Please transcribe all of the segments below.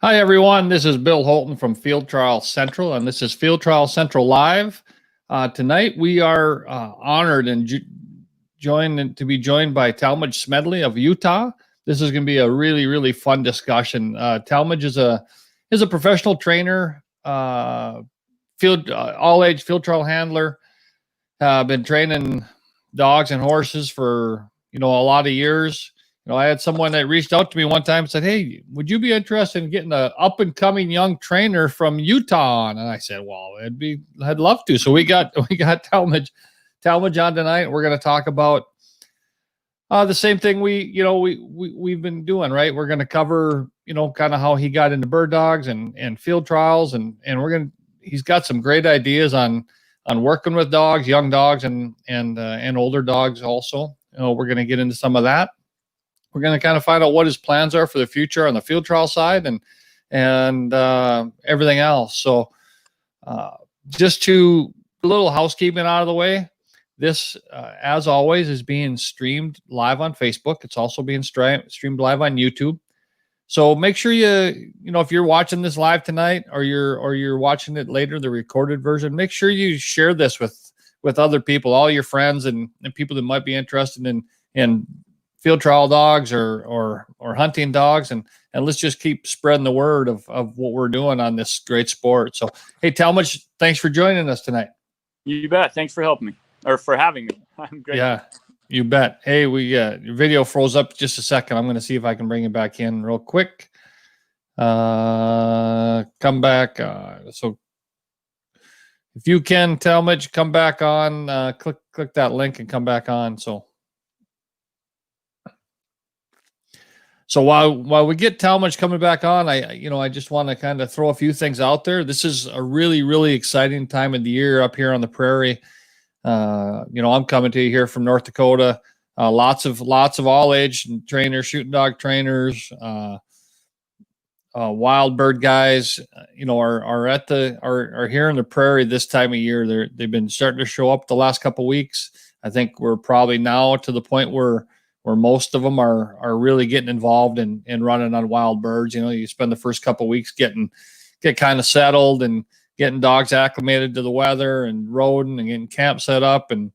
Hi, everyone. This is Bill Holton from Field Trial Central, and this is Field Trial Central Live. Tonight, we are honored and to be joined by Talmage Smedley of Utah. This is going to be a really, really fun discussion. Talmage is a professional trainer, all-age field trial handler. Been training dogs and horses for a lot of years. I had someone that reached out to me one time and said, "Hey, would you be interested in getting an up and coming young trainer from Utah on?" And I said, "Well, I'd love to." So we got Talmage on tonight. We're going to talk about the same thing we've been doing, right? We're going to cover kind of how he got into bird dogs and field trials, and he's got some great ideas on working with dogs, young dogs, and older dogs also. We're going to get into some of that. We're going to kind of find out what his plans are for the future on the field trial side and everything else. So just to a little housekeeping out of the way, this, as always, is being streamed live on Facebook. It's also being streamed live on YouTube. So make sure if you're watching this live tonight or you're watching it later, the recorded version, make sure you share this with other people, all your friends and people that might be interested in field trial dogs or hunting dogs, and let's just keep spreading the word of what we're doing on this great sport. So, hey, Talmage, thanks for joining us tonight. You bet. Thanks for helping me or for having me. I'm great. Yeah, you bet. Hey, your video froze up just a second. I'm going to see if I can bring it back in real quick. Come back. So if you can, Talmage, come back on. Click that link and come back on. So while we get Talmage coming back on, I just want to kind of throw a few things out there. This is a really, really exciting time of the year up here on the prairie. I'm coming to you here from North Dakota. Lots of all age trainers, shooting dog trainers, wild bird guys. Are here in the prairie this time of year. They've been starting to show up the last couple of weeks. I think we're probably now to the point where most of them are really getting involved in running on wild birds. You spend the first couple of weeks get kind of settled and getting dogs acclimated to the weather and roading and getting camp set up and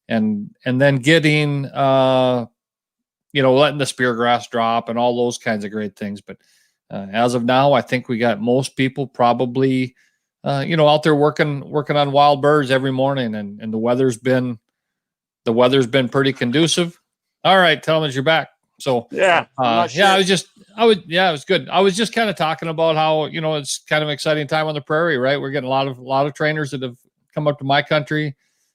then getting letting the spear grass drop and all those kinds of great things. But as of now, I think we got most people probably out there working on wild birds every morning, and the weather's been pretty conducive. All right, Talmage, you're back. So yeah, sure. It was good. I was just kind of talking about how it's kind of an exciting time on the prairie, right? We're getting a lot of trainers that have come up to my country.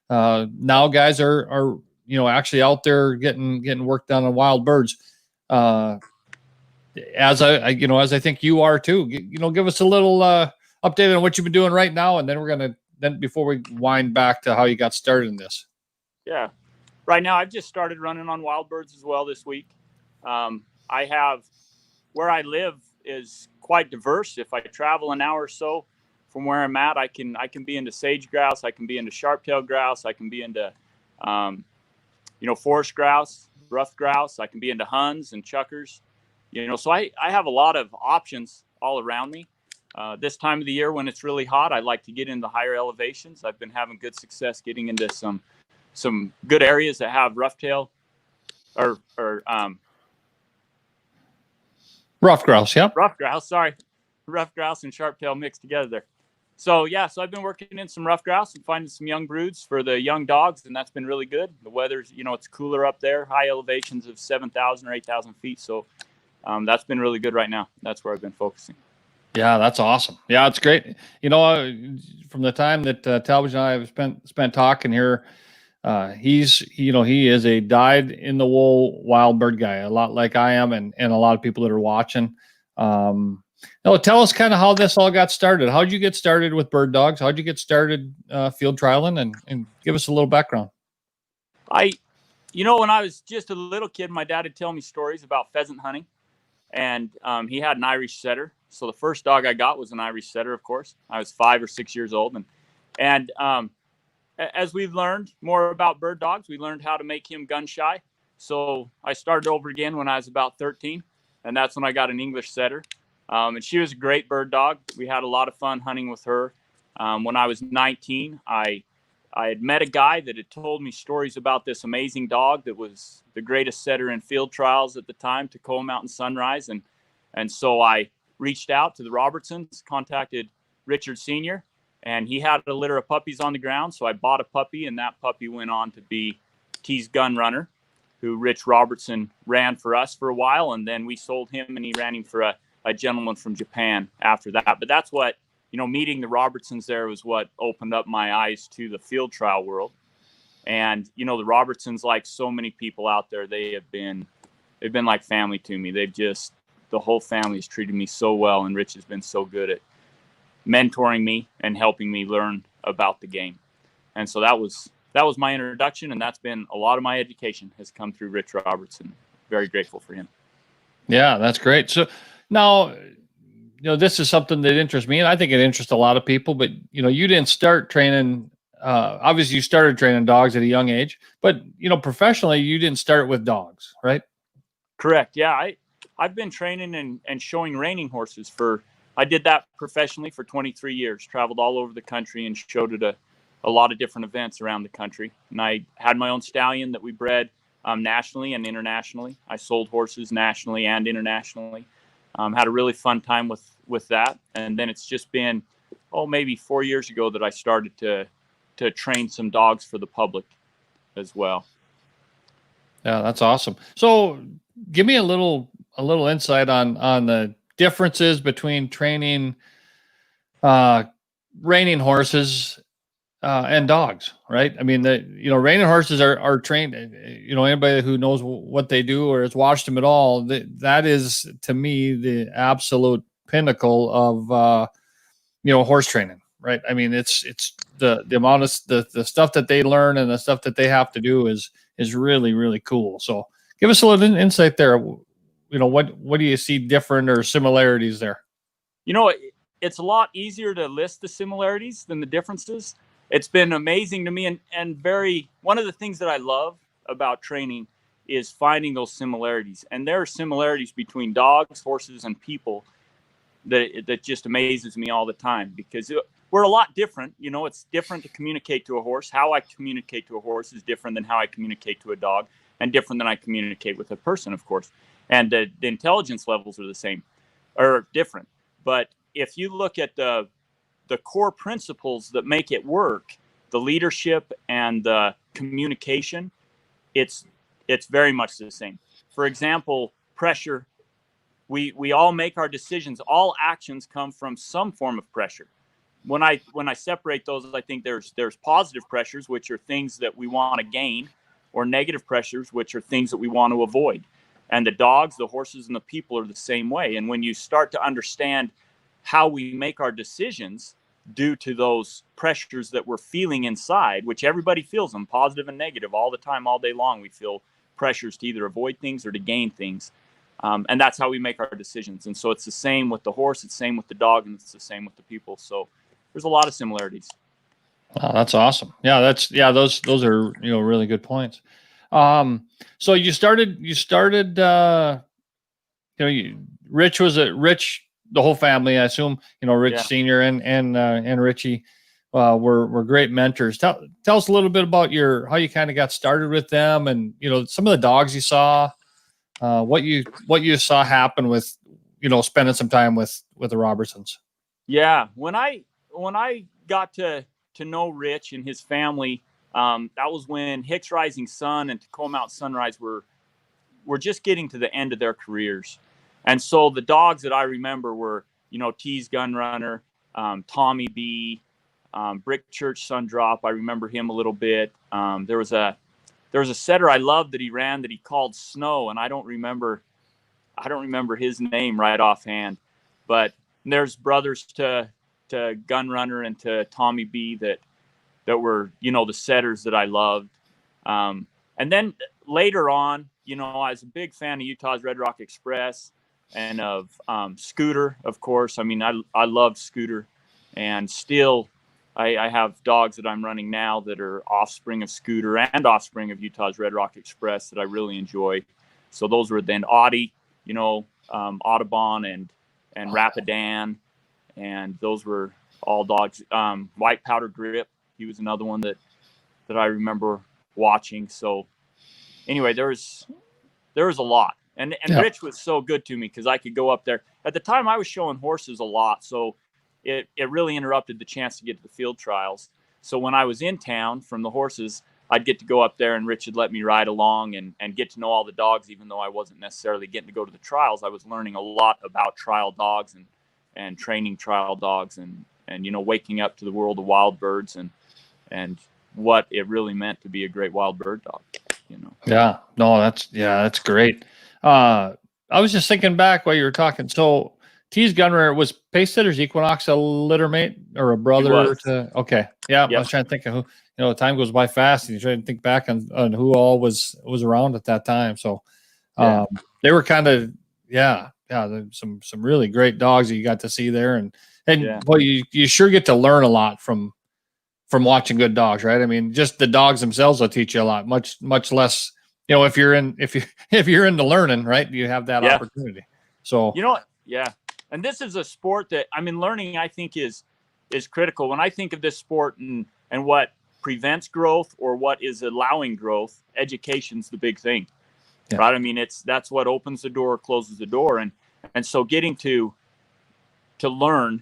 Now guys are actually out there getting work done on wild birds. As I think you are too. Give us a little update on what you've been doing right now, and then before we wind back to how you got started in this. Yeah. Right now, I've just started running on wild birds as well this week. Where I live is quite diverse. If I travel an hour or so from where I'm at, I can be into sage grouse, I can be into sharp-tailed grouse, I can be into forest grouse, ruffed grouse, I can be into huns and chuckers. So I have a lot of options all around me. This time of the year when it's really hot, I like to get into higher elevations. I've been having good success getting into some good areas that have rough tail or rough grouse. Yeah. Rough grouse and sharp tail mixed together there. So I've been working in some rough grouse and finding some young broods for the young dogs, and that's been really good. The weather's, it's cooler up there, high elevations of 7,000 or 8,000 feet. So that's been really good right now. That's where I've been focusing. Yeah, that's awesome. Yeah, it's great. From the time that Talmage and I have spent talking here, he is a dyed-in-the-wool wild bird guy, a lot like I am, and a lot of people that are watching. Tell us kind of how this all got started. How'd you get started with bird dogs? How'd you get started field trialing, and give us a little background? When I was just a little kid, my dad would tell me stories about pheasant hunting, and he had an Irish setter. So the first dog I got was an Irish setter, of course. I was 5 or 6 years old, and as we've learned more about bird dogs, we learned how to make him gun shy. So I started over again when I was about 13, and that's when I got an English setter. And she was a great bird dog. We had a lot of fun hunting with her. When I was 19, I had met a guy that had told me stories about this amazing dog that was the greatest setter in field trials at the time, Tacoma Mountain Sunrise. And so I reached out to the Robertsons, contacted Richard Sr., and he had a litter of puppies on the ground. So I bought a puppy, and that puppy went on to be T's Gun Runner, who Rich Robertson ran for us for a while. And then we sold him, and he ran him for a gentleman from Japan after that. But that's what, meeting the Robertsons there was what opened up my eyes to the field trial world. And, the Robertsons, like so many people out there, they've been like family to me. The whole family has treated me so well. And Rich has been so good at mentoring me and helping me learn about the game. And so that was my introduction. And that's been a lot of my education has come through Rich Robertson. Very grateful for him. Yeah, that's great. So now, this is something that interests me, and I think it interests a lot of people, but, you didn't start training. Obviously you started training dogs at a young age, but, professionally you didn't start with dogs, right? Correct. Yeah. I've been training and showing reining horses I did that professionally for 23 years, traveled all over the country and showed at a lot of different events around the country. And I had my own stallion that we bred nationally and internationally. I sold horses nationally and internationally. Had a really fun time with that. And then it's just been, maybe 4 years ago that I started to train some dogs for the public as well. Yeah, that's awesome. So give me a little insight on the differences between training reining horses and dogs, right? I mean, reining horses are trained, anybody who knows what they do or has watched them at all, that is to me the absolute pinnacle of horse training, right? I mean, it's the amount of the stuff that they learn and the stuff that they have to do is really, really cool. So give us a little insight there. What do you see different or similarities there? It's a lot easier to list the similarities than the differences. It's been amazing to me, and one of the things that I love about training is finding those similarities. And there are similarities between dogs, horses, and people that just amazes me all the time, because we're a lot different. It's different to communicate to a horse. How I communicate to a horse is different than how I communicate to a dog, and different than I communicate with a person, of course. And the intelligence levels are the same or different. But if you look at the core principles that make it work, the leadership and the communication, it's very much the same. For example, pressure. We all make our decisions. All actions come from some form of pressure. When I separate those, I think there's positive pressures, which are things that we want to gain, or negative pressures, which are things that we want to avoid. And the dogs, the horses, and the people are the same way. And when you start to understand how we make our decisions due to those pressures that we're feeling inside, which everybody feels them, positive and negative, all the time, all day long, we feel pressures to either avoid things or to gain things. And that's how we make our decisions. And so it's the same with the horse, it's the same with the dog, and it's the same with the people. So there's a lot of similarities. Oh, that's awesome. Yeah, those are really good points. So you started Rich the whole family, I assume, Rich Senior and Richie were great mentors. Tell us a little bit about how you kind of got started with them, and some of the dogs you saw, what you saw happen with spending some time with the Robertsons. Yeah, when I got to know Rich and his family, that was when Hicks Rising Sun and Tacoma Mountain Sunrise were just getting to the end of their careers. And so the dogs that I remember were, T's Gun Runner, Tommy B, Brick Church Sun Drop. I remember him a little bit. There was a setter I loved that he ran that he called Snow, and I don't remember his name right offhand. But there's brothers to Gun Runner and to Tommy B that were, the setters that I loved. And then later on, I was a big fan of Utah's Red Rock Express and of Scooter, of course. I mean, I loved Scooter, and still I have dogs that I'm running now that are offspring of Scooter and offspring of Utah's Red Rock Express that I really enjoy. So those were then Audie, Audubon and Rapidan, and those were all dogs. White Powder Grip, he was another one that I remember watching. So anyway, there was a lot. And Rich was so good to me because I could go up there. At the time, I was showing horses a lot, so it really interrupted the chance to get to the field trials. So when I was in town from the horses, I'd get to go up there, and Rich would let me ride along and get to know all the dogs, even though I wasn't necessarily getting to go to the trials. I was learning a lot about trial dogs and training trial dogs and waking up to the world of wild birds and what it really meant to be a great wild bird dog. Yeah, no, that's great. I was just thinking back while you were talking. So T's Gunner, was Paysitter's Equinox a litter mate or a brother to? Okay, yeah. Yep. I was trying to think of who. Time goes by fast, and you try to think back on who all was around at that time. So they were kind of some really great dogs that you got to see there, and well, you sure get to learn a lot from watching good dogs, right? I mean, just the dogs themselves will teach you a lot, much less, if you're into learning, right? You have that opportunity. So, and this is a sport that, learning, I think is critical. When I think of this sport and what prevents growth or what is allowing growth, education's the big thing, right? That's what opens the door, closes the door. And so getting to learn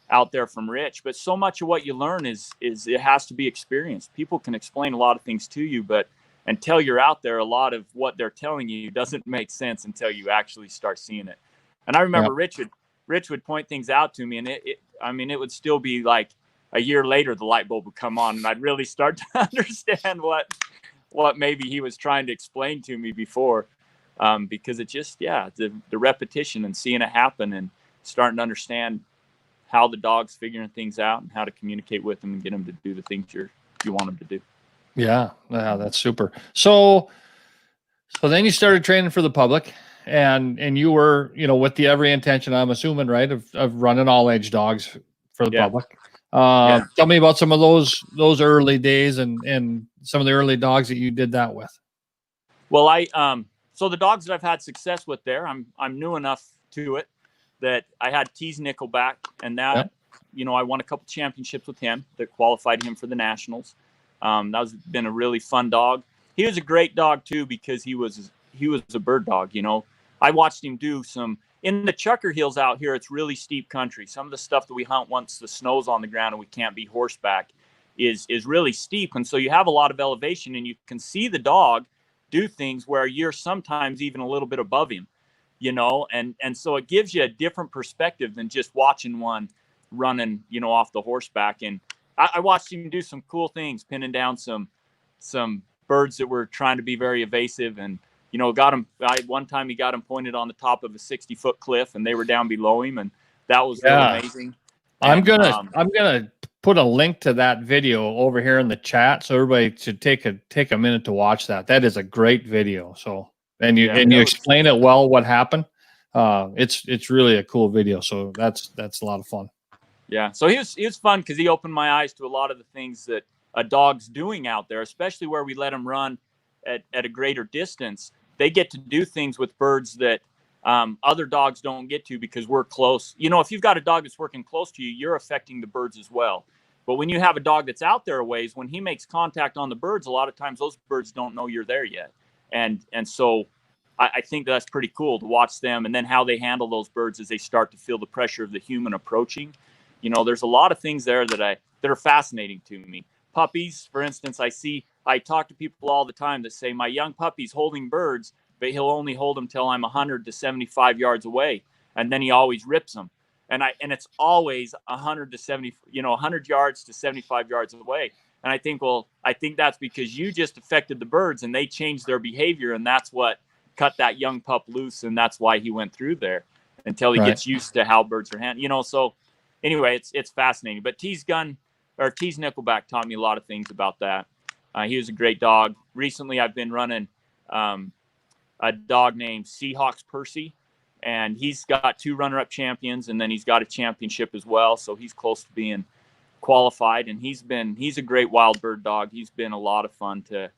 out there from Rich, but so much of what you learn is it has to be experienced. People can explain a lot of things to you, but until you're out there, a lot of what they're telling you doesn't make sense until you actually start seeing it. And I remember Rich would point things out to me, and it would still be like a year later, the light bulb would come on, and I'd really start to understand what maybe he was trying to explain to me before, because it just, the repetition and seeing it happen and starting to understand how the dog's figuring things out and how to communicate with them and get them to do the things you want them to do. Yeah, that's super. So then you started training for the public, and you were, with the every intention, I'm assuming, right, of running all age dogs for the public. Tell me about some of those early days and some of the early dogs that you did that with. Well, so the dogs that I've had success with there, I'm new enough to it that I had T's Nickelback, and that, I won a couple championships with him that qualified him for the nationals. That been a really fun dog. He was a great dog too, because he was a bird dog. I watched him do some in the Chucker Hills out here. It's really steep country. Some of the stuff that we hunt once the snow's on the ground and we can't be horseback is really steep. And so you have a lot of elevation, and you can see the dog do things where you're sometimes even a little bit above him. And so it gives you a different perspective than just watching one running, off the horseback. And I watched him do some cool things, pinning down some birds that were trying to be very evasive, and got him. One time he got him pointed on the top of a 60-foot cliff, and they were down below him, and that was really amazing. I'm gonna put a link to that video over here in the chat, so everybody should take a minute to watch that. That is a great video. So. And you explain it well what happened. It's really a cool video. So that's a lot of fun. Yeah. So he was fun because he opened my eyes to a lot of the things that a dog's doing out there, especially where we let them run at a greater distance. They get to do things with birds that other dogs don't get to because we're close. If you've got a dog that's working close to you, you're affecting the birds as well. But when you have a dog that's out there a ways, when he makes contact on the birds, a lot of times those birds don't know you're there yet. And so I think that's pretty cool to watch them, and then how they handle those birds as they start to feel the pressure of the human approaching. There's a lot of things there that are fascinating to me. Puppies, for instance, I talk to people all the time that say, my young puppy's holding birds, but he'll only hold them till I'm 100 to 75 yards away. And then he always rips them. And it's always 100 to 70, 100 yards to 75 yards away. And I think that's because you just affected the birds and they changed their behavior. And that's what cut that young pup loose. And that's why he went through there until he gets used to how birds are handled, So anyway, it's fascinating. But T's Nickelback taught me a lot of things about that. He was a great dog. Recently, I've been running a dog named Seahawks Percy, and he's got 2 runner-up champions, and then he's got a championship as well. So he's close to being qualified, and he's a great wild bird dog. He's been a lot of fun to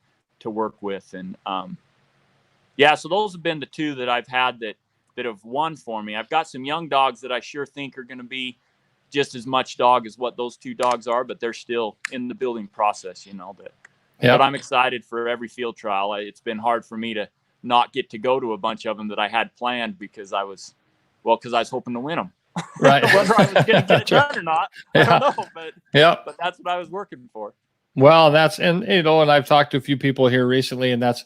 work with. And so those have been the 2 that I've had that have won for me. I've got some young dogs that I sure think are going to be just as much dog as what those two dogs are, but they're still in the building process, but I'm excited for every field trial. It's been hard for me to not get to go to a bunch of them that I had planned because I was hoping to win them. Right. Whether I was going to get it done or not, I don't know, but that's what I was working for. Well, and I've talked to a few people here recently, and that's,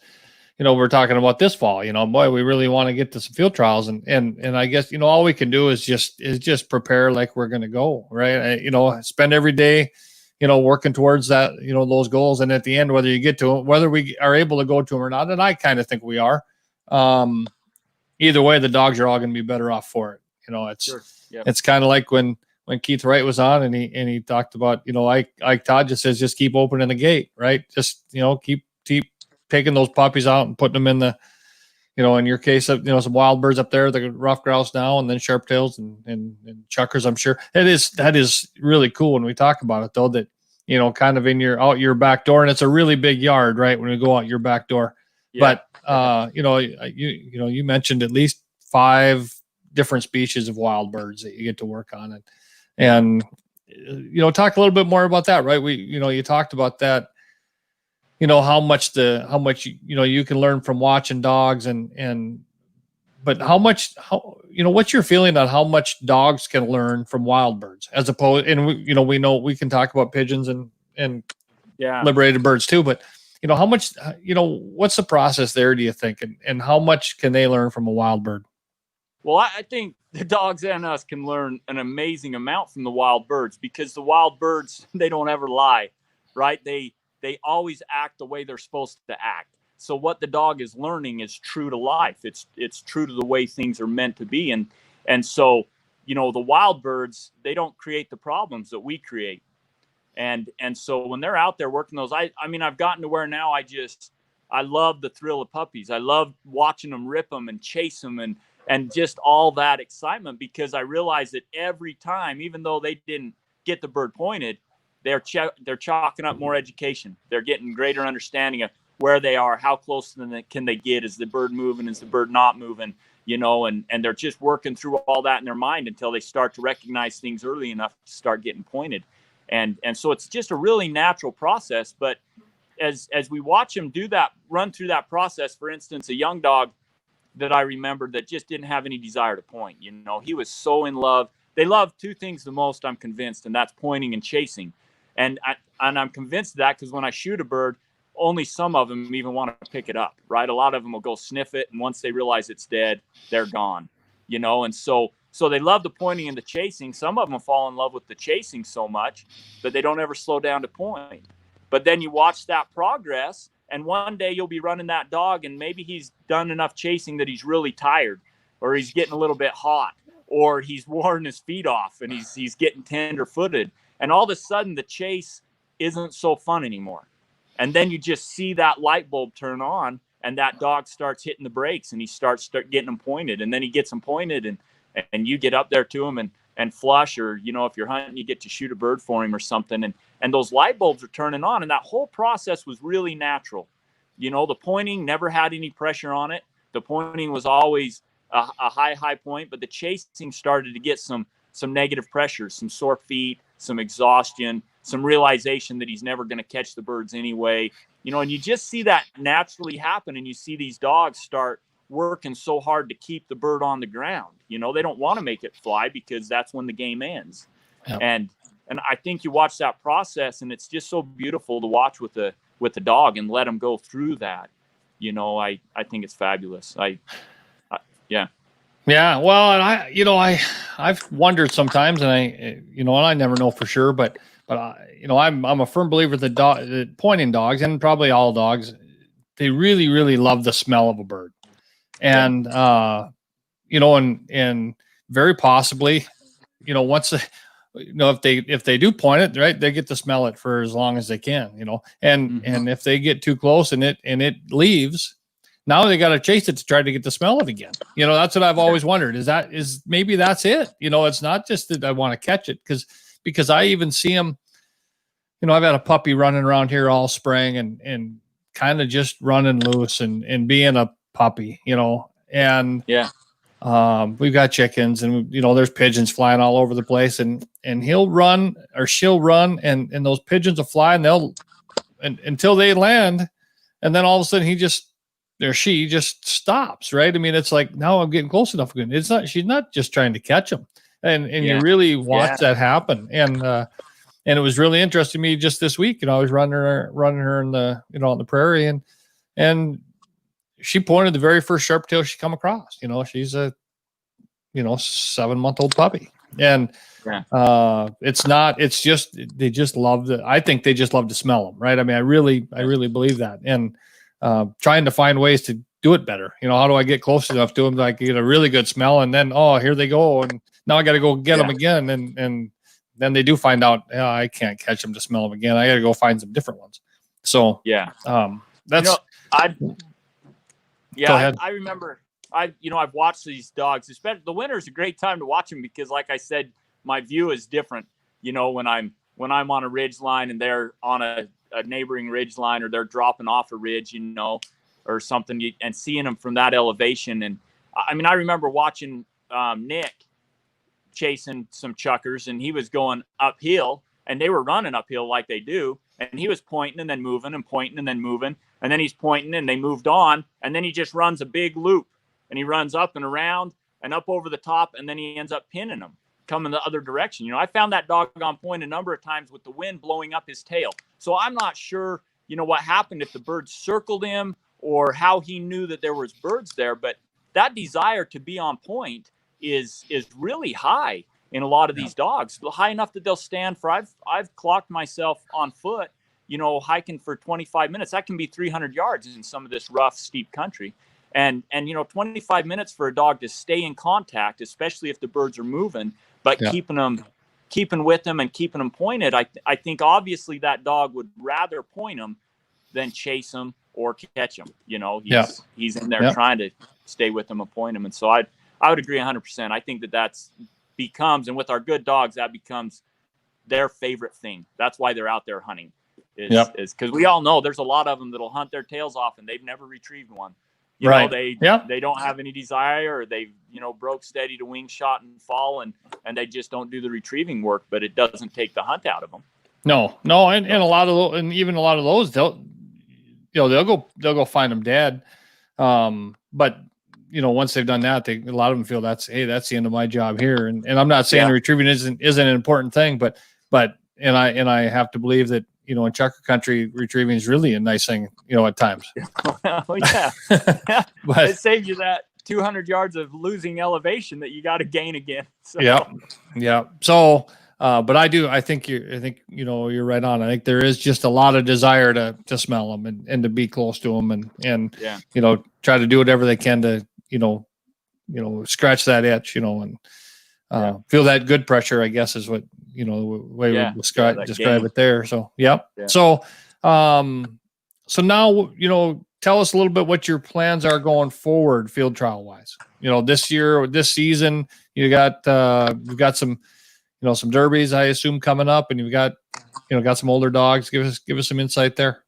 we're talking about this fall, boy, we really want to get to some field trials, and I guess, all we can do is just prepare like we're going to go, right? Spend every day, working towards that, those goals. And at the end, whether you get to them, whether we are able to go to them or not, and I kind of think we are, either way, the dogs are all going to be better off for it. It's, sure. Yep. It's kind of like when Keith Wright was on and he talked about, Ike Todd just says, just keep opening the gate, right? Just, keep taking those puppies out and putting them in the, in your case, some wild birds up there, the rough grouse now, and then sharptails and chuckers. I'm sure that is really cool when we talk about it, though, that, kind of out your back door, and it's a really big yard, right? When we go out your back door, yeah. But, you mentioned at least 5 different species of wild birds that you get to work on it. And, talk a little bit more about that, right? You talked about that, how much you can learn from watching dogs but what's your feeling on how much dogs can learn from wild birds as opposed, and we know we can talk about pigeons and liberated birds too, but how much, what's the process there, do you think? And how much can they learn from a wild bird? Well, I think the dogs and us can learn an amazing amount from the wild birds, because the wild birds, they don't ever lie, right? They always act the way they're supposed to act. So what the dog is learning is true to life. It's true to the way things are meant to be. And so, the wild birds, they don't create the problems that we create. And so when they're out there working those, I've gotten to where now I love the thrill of puppies. I love watching them rip them and chase them and just all that excitement, because I realize that every time, even though they didn't get the bird pointed, they're chalking up more education. They're getting greater understanding of where they are, how close to them can they get, is the bird moving, is the bird not moving, and they're just working through all that in their mind until they start to recognize things early enough to start getting pointed. And so it's just a really natural process. But as we watch them run through that process, for instance, a young dog that I remembered that just didn't have any desire to point, he was so in love. They love 2 things the most, I'm convinced, and that's pointing and chasing. And I'm convinced of that because when I shoot a bird, only some of them even want to pick it up, right? A lot of them will go sniff it, and once they realize it's dead, they're gone, and so they love the pointing and the chasing. Some of them fall in love with the chasing so much that they don't ever slow down to point. But then you watch that progress, and one day you'll be running that dog, and maybe he's done enough chasing that he's really tired, or he's getting a little bit hot, or he's worn his feet off and he's getting tender-footed. And all of a sudden the chase isn't so fun anymore. And then you just see that light bulb turn on, and that dog starts hitting the brakes, and he starts getting them pointed, and then he gets them pointed, and you get up there to him and flush, or, if you're hunting, you get to shoot a bird for him or something. And those light bulbs are turning on. And that whole process was really natural. The pointing never had any pressure on it. The pointing was always a high point, but the chasing started to get some negative pressures, some sore feet, some exhaustion, some realization that he's never going to catch the birds anyway, and you just see that naturally happen. And you see these dogs start working so hard to keep the bird on the ground. They don't want to make it fly, because that's when the game ends. Yep. And I think you watch that process, and it's just so beautiful to watch with the dog and let them go through that. I think it's fabulous. Yeah. Yeah. Well, and I've wondered sometimes, and I never know for sure, but I'm a firm believer that that pointing dogs, and probably all dogs, they really, really love the smell of a bird. And, and very possibly, once, if they do point it, right, they get to smell it for as long as they can, and if they get too close and it leaves, now they got to chase it to try to get to smell it again. That's what I've always wondered, is maybe that's it. It's not just that I want to catch it, because I even see them, I've had a puppy running around here all spring and kind of just running loose and being a puppy, and we've got chickens, and there's pigeons flying all over the place, and he'll run or she'll run, and those pigeons will fly, and until they land, and then all of a sudden she just stops, right? I mean, it's like, now I'm getting close enough again. She's not just trying to catch them, and you really watch that happen, and it was really interesting to me just this week. I was running her in the on the prairie, and she pointed the very first sharp-tail she come across. She's a 7-month-old puppy, and it's just they just love I think they just love to smell them, right? I mean, I really believe that, and trying to find ways to do it better. How do I get close enough to them that I can get a really good smell, and then here they go, and now I got to go get them again, and then they do find out, I can't catch them to smell them again. I got to go find some different ones. So that's go ahead. I remember I've watched these dogs, especially the winter is a great time to watch them because, like I said, my view is different. When I'm on a ridge line and they're on a neighboring ridge line, or they're dropping off a ridge, or something, and seeing them from that elevation. And I mean, I remember watching Nick chasing some chuckers, and he was going uphill, and they were running uphill like they do, and he was pointing and then moving and pointing and then moving, and then he's pointing and they moved on, and then he just runs a big loop, and he runs up and around and up over the top, and then he ends up pinning them coming the other direction. I found that dog on point a number of times with the wind blowing up his tail. So I'm not sure what happened, if the birds circled him or how he knew that there was birds there, but that desire to be on point is really high in a lot of these dogs, high enough that they'll stand for, I've clocked myself on foot, hiking for 25 minutes. That can be 300 yards in some of this rough, steep country. And 25 minutes for a dog to stay in contact, especially if the birds are moving, but keeping with them and keeping them pointed. I think obviously that dog would rather point them than chase them or catch them. He's in there trying to stay with them and point them. And so I would agree 100%. I think that's becomes, and with our good dogs, that becomes their favorite thing. That's why they're out there hunting, is because we all know there's a lot of them that'll hunt their tails off and they've never retrieved one. They don't have any desire, or they broke steady to wing shot and fall, and they just don't do the retrieving work, but it doesn't take the hunt out of them. No. And a lot of and even a lot of those, they'll go find them dead. But once they've done that, a lot of them feel that's the end of my job here. And I'm not saying retrieving isn't an important thing, but I have to believe that, in chucker country, retrieving is really a nice thing, at times. But it saves you that 200 yards of losing elevation that you got to gain again. So. Yeah. So, but I think you're right on. I think there is just a lot of desire to smell them and to be close to them and try to do whatever they can to, scratch that itch, and feel that good pressure, I guess, is what, the way we describe it there. So, So, so now, tell us a little bit what your plans are going forward, field trial wise. This year or this season, you've got some, some derbies, I assume, coming up, and you've got some older dogs. Give us some insight there.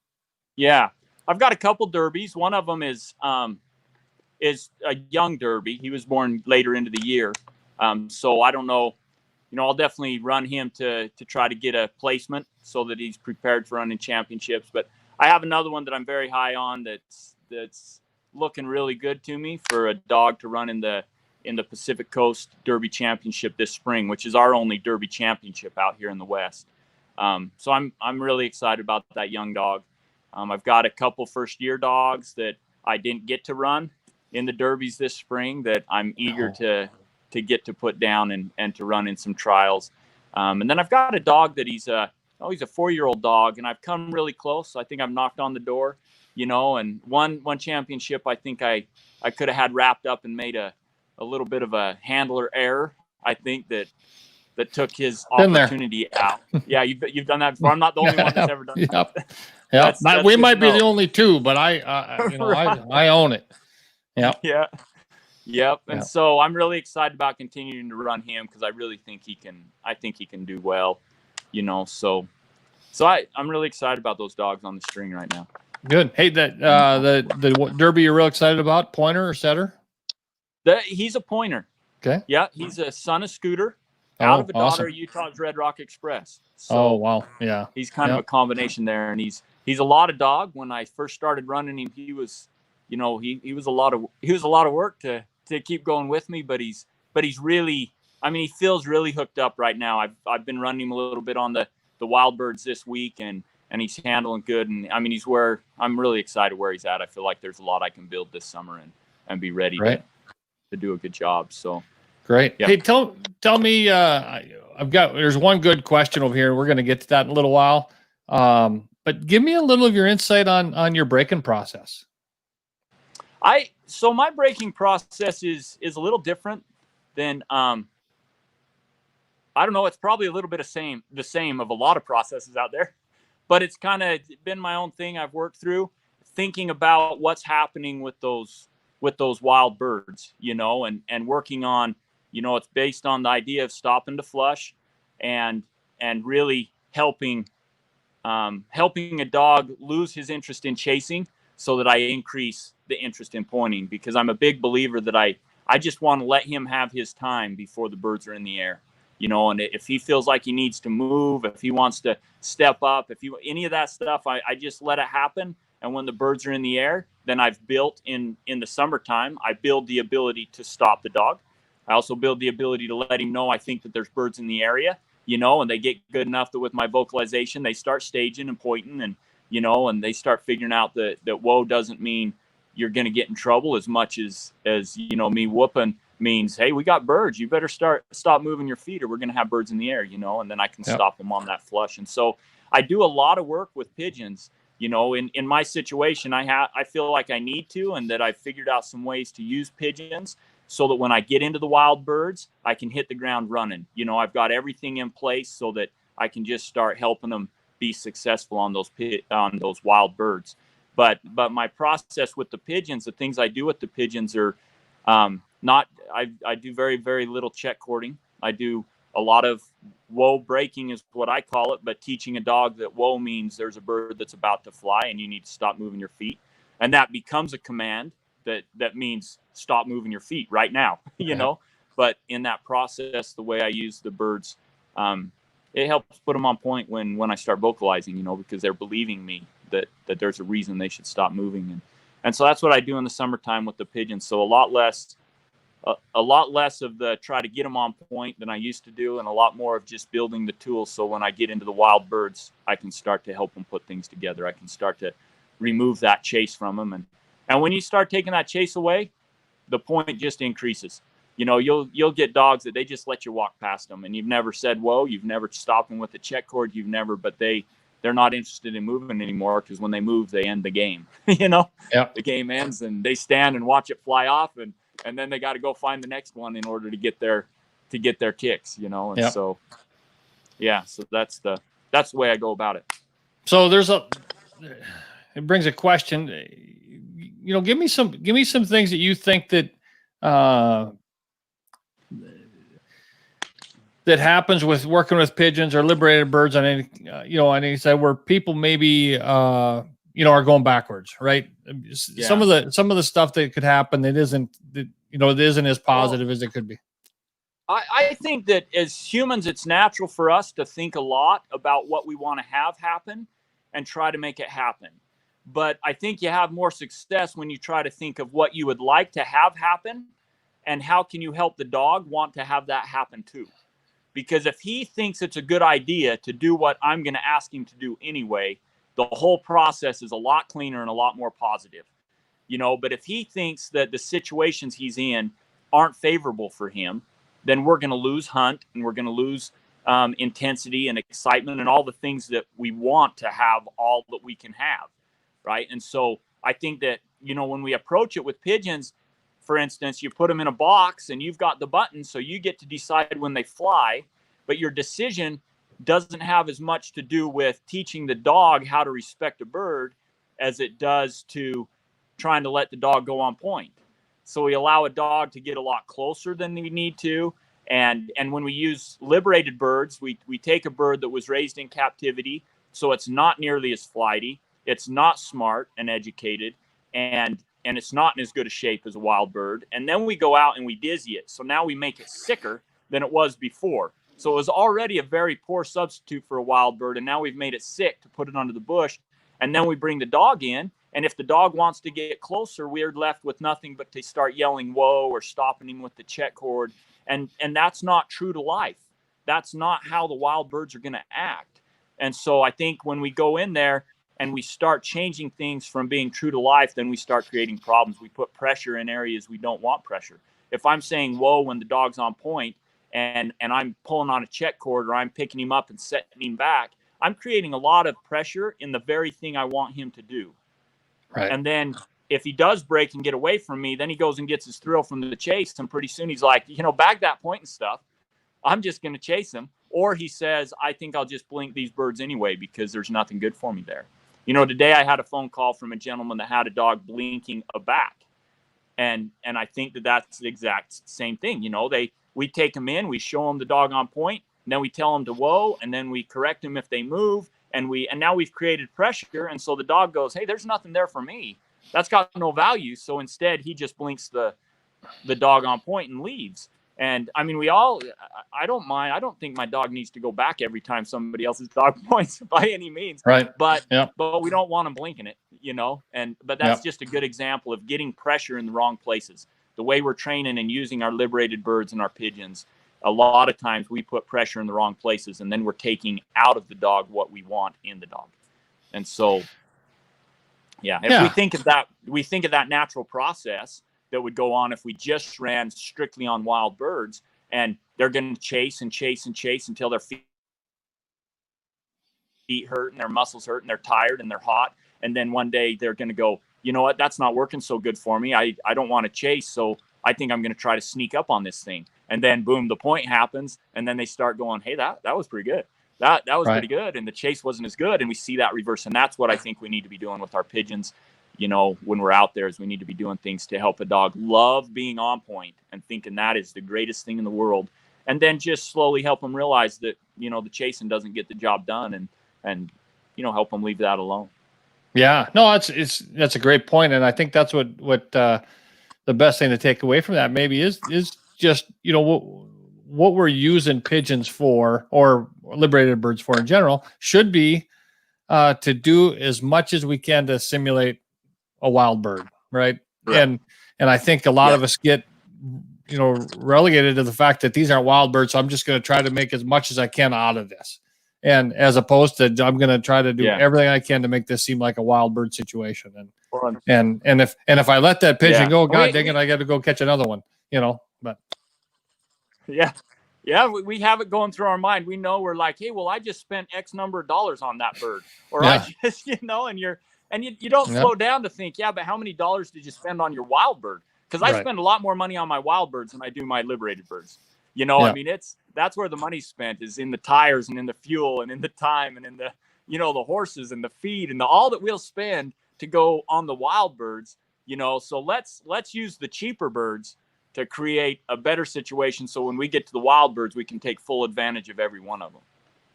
Yeah, I've got a couple derbies. One of them is a young derby. He was born later into the year. So I don't know, I'll definitely run him to try to get a placement so that he's prepared for running championships. But I have another one that I'm very high on that's looking really good to me for a dog to run in the Pacific Coast Derby Championship this spring, which is our only Derby championship out here in the West. So I'm really excited about that young dog. I've got a couple first year dogs that I didn't get to run in the derbies this spring that I'm eager to get to put down and to run in some trials. And then I've got a dog that he's a 4-year-old dog, and I've come really close. I think I've knocked on the door, and one championship I think I could have had wrapped up and made a little bit of a handler error. I think that took his opportunity out. Yeah, you've done that before. I'm not the only one that's ever done that. That's we might be the only two, but I own it. Yep. And so I'm really excited about continuing to run him because I really think he can do well, so I'm really excited about those dogs on the string right now. Good. Hey, that the derby you're real excited about, pointer or setter? He's a pointer. Okay. Yeah, he's a son of Scooter, out of a daughter awesome. of Utah's Red Rock Express. So, wow. Yeah. He's kind of a combination there, and he's a lot of dog. When I first started running him, he was, he was a lot of work to keep going with me. But he's really, I mean, he feels really hooked up right now. I've been running him a little bit on the wild birds this week, and he's handling good. And I mean, he's where I'm really excited where he's at. I feel like there's a lot I can build this summer and be ready to do a good job. So great. Yeah. Hey, tell me, there's one good question over here. We're going to get to that in a little while. But give me a little of your insight on your breaking process. So my breaking process is a little different than, I don't know. It's probably a little bit the same of a lot of processes out there, but it's kind of been my own thing I've worked through, thinking about what's happening with those wild birds, and working on, it's based on the idea of stopping to flush and really helping a dog lose his interest in chasing so that I increase the interest in pointing, because I'm a big believer that I just want to let him have his time before the birds are in the air, and if he feels like he needs to move, if he wants to step up, any of that stuff, I just let it happen. And when the birds are in the air, then I've built in the summertime, I build the ability to stop the dog. I also build the ability to let him know I think that there's birds in the area, and they get good enough that with my vocalization, they start staging and pointing, and, and they start figuring out that whoa doesn't mean you're going to get in trouble as much as me whooping means, hey, we got birds. You better stop moving your feet or we're going to have birds in the air, and then I can stop them on that flush. And so I do a lot of work with pigeons. In my situation, I feel like I need to, and that I've figured out some ways to use pigeons so that when I get into the wild birds, I can hit the ground running. I've got everything in place so that I can just start helping them be successful on those wild birds. But my process with the pigeons, the things I do with the pigeons are I do very, very little check cording. I do a lot of whoa breaking is what I call it, but teaching a dog that whoa means there's a bird that's about to fly and you need to stop moving your feet. And that becomes a command that means stop moving your feet right now, But in that process, the way I use the birds, it helps put them on point when I start vocalizing, because they're believing me that there's a reason they should stop moving. And so that's what I do in the summertime with the pigeons. So a lot less of the try to get them on point than I used to do, and a lot more of just building the tools. So when I get into the wild birds, I can start to help them put things together. I can start to remove that chase from them. And when you start taking that chase away, the point just increases. You'll get dogs that they just let you walk past them, and you've never said whoa, you've never stopped them with a check cord, but they're not interested in moving anymore, because when they move, they end the game. The game ends and they stand and watch it fly off, and then they got to go find the next one in order to get their kicks, and so that's the way I go about it. So it brings a question, give me some things that you think that that happens with working with pigeons or liberated birds on any side where people maybe are going backwards, right? Some of the stuff that could happen that isn't as positive as it could be. I think that as humans, it's natural for us to think a lot about what we want to have happen and try to make it happen. But I think you have more success when you try to think of what you would like to have happen and how can you help the dog want to have that happen too. Because if he thinks it's a good idea to do what I'm going to ask him to do anyway, the whole process is a lot cleaner and a lot more positive. But if he thinks that the situations he's in aren't favorable for him, then we're going to lose hunt, and we're going to lose intensity and excitement and all the things that we want to have, all that we can have, right? And so I think that, when we approach it with pigeons, for instance, you put them in a box and you've got the button, so you get to decide when they fly, but your decision doesn't have as much to do with teaching the dog how to respect a bird as it does to trying to let the dog go on point. So we allow a dog to get a lot closer than we need to. And when we use liberated birds, we take a bird that was raised in captivity, so it's not nearly as flighty, it's not smart and educated, and and it's not in as good a shape as a wild bird. And then we go out and we dizzy it. So now we make it sicker than it was before. So it was already a very poor substitute for a wild bird. And now we've made it sick to put it under the bush. And then we bring the dog in. And if the dog wants to get closer, we're left with nothing but to start yelling, whoa, or stopping him with the check cord. And that's not true to life. That's not how the wild birds are going to act. And so I think when we go in there and we start changing things from being true to life, then we start creating problems. We put pressure in areas we don't want pressure. If I'm saying whoa when the dog's on point and I'm pulling on a check cord, or I'm picking him up and setting him back, I'm creating a lot of pressure in the very thing I want him to do. Right. And then if he does break and get away from me, then he goes and gets his thrill from the chase. And pretty soon he's like, bag that point and stuff. I'm just going to chase him. Or he says, I think I'll just blink these birds anyway because there's nothing good for me there. Today I had a phone call from a gentleman that had a dog blinking a back. And I think that's the exact same thing. We take him in, we show him the dog on point, and then we tell him to whoa, and then we correct him if they move. And now we've created pressure. And so the dog goes, hey, there's nothing there for me. That's got no value. So instead he just blinks the dog on point and leaves. And I mean, I don't mind. I don't think my dog needs to go back every time somebody else's dog points by any means. Right. But we don't want them blinking it, but that's just a good example of getting pressure in the wrong places. The way we're training and using our liberated birds and our pigeons, a lot of times we put pressure in the wrong places, and then we're taking out of the dog what we want in the dog. And so, if we think of that natural process that would go on if we just ran strictly on wild birds, and they're going to chase and chase and chase until their feet hurt and their muscles hurt and they're tired and they're hot. And then one day they're going to go, you know what, that's not working so good for me. I don't want to chase. So I think I'm going to try to sneak up on this thing. And then boom, the point happens. And then they start going, hey, that was pretty good. That was pretty good. And the chase wasn't as good. And we see that reverse. And that's what I think we need to be doing with our pigeons. When we're out there, is we need to be doing things to help a dog love being on point and thinking that is the greatest thing in the world. And then just slowly help them realize that, the chasing doesn't get the job done, and help them leave that alone. Yeah, no, that's a great point. And I think that's what the best thing to take away from that maybe is just, what we're using pigeons for, or liberated birds for in general, should be to do as much as we can to simulate a wild bird, right? And I think a lot of us get relegated to the fact that these aren't wild birds, so I'm just going to try to make as much as I can out of this, and as opposed to I'm going to try to do everything I can to make this seem like a wild bird situation. And if I let that pigeon go, God dang it, I got to go catch another one, but we have it going through our mind. We know we're like, hey, well, I just spent X number of dollars on that bird, or I just and you don't slow down to think, but how many dollars did you spend on your wild bird? Because I spend a lot more money on my wild birds than I do my liberated birds. I mean, that's where the money's spent, is in the tires and in the fuel and in the time and in the, the horses and the feed and all that we'll spend to go on the wild birds, so let's use the cheaper birds to create a better situation. So when we get to the wild birds, we can take full advantage of every one of them.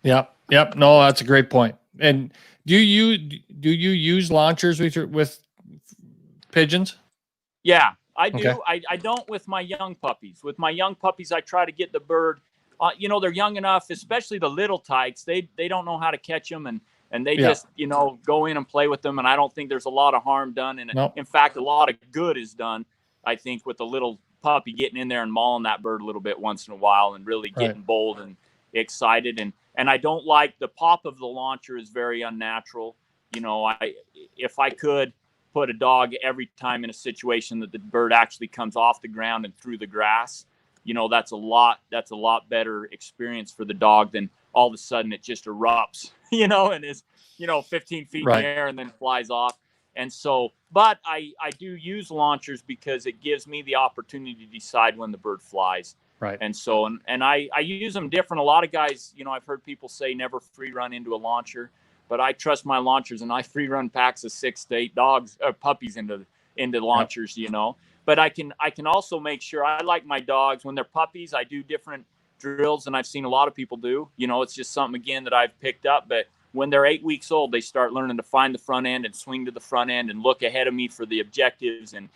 Yep. No, that's a great point. And do you use launchers with pigeons? Yeah, I do. Okay. I don't with my young puppies. With my young puppies, I try to get the bird, they're young enough, especially the little tykes. They don't know how to catch them, and they just, go in and play with them. And I don't think there's a lot of harm done. And in fact, a lot of good is done, I think, with the little puppy getting in there and mauling that bird a little bit once in a while and really getting bold and excited. And I don't like the pop of the launcher is very unnatural. If I could put a dog every time in a situation that the bird actually comes off the ground and through the grass, that's a lot better experience for the dog than all of a sudden it just erupts, and is, 15 feet in the air and then flies off. And so, but I do use launchers because it gives me the opportunity to decide when the bird flies. Right. And so, and I use them different. A lot of guys, I've heard people say never free run into a launcher, but I trust my launchers, and I free run packs of 6 to 8 puppies into launchers, But I can also make sure I like my dogs when they're puppies. I do different drills than I've seen a lot of people do. It's just something, again, that I've picked up. But when they're 8 weeks old, they start learning to find the front end and swing to the front end and look ahead of me for the objectives. And,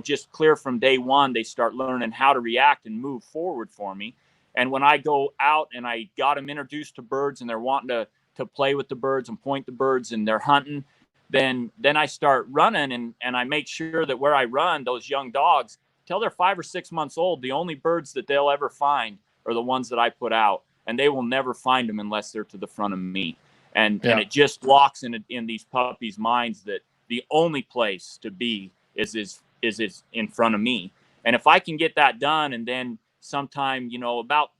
just clear from day one, they start learning how to react and move forward for me. And when I go out and I got them introduced to birds and they're wanting to play with the birds and point the birds and they're hunting, then I start running and I make sure that where I run, those young dogs, till they're 5 or 6 months old, the only birds that they'll ever find are the ones that I put out, and they will never find them unless they're to the front of me. And it just locks in these puppies' minds that the only place to be is in front of me. And if I can get that done, and then sometime, about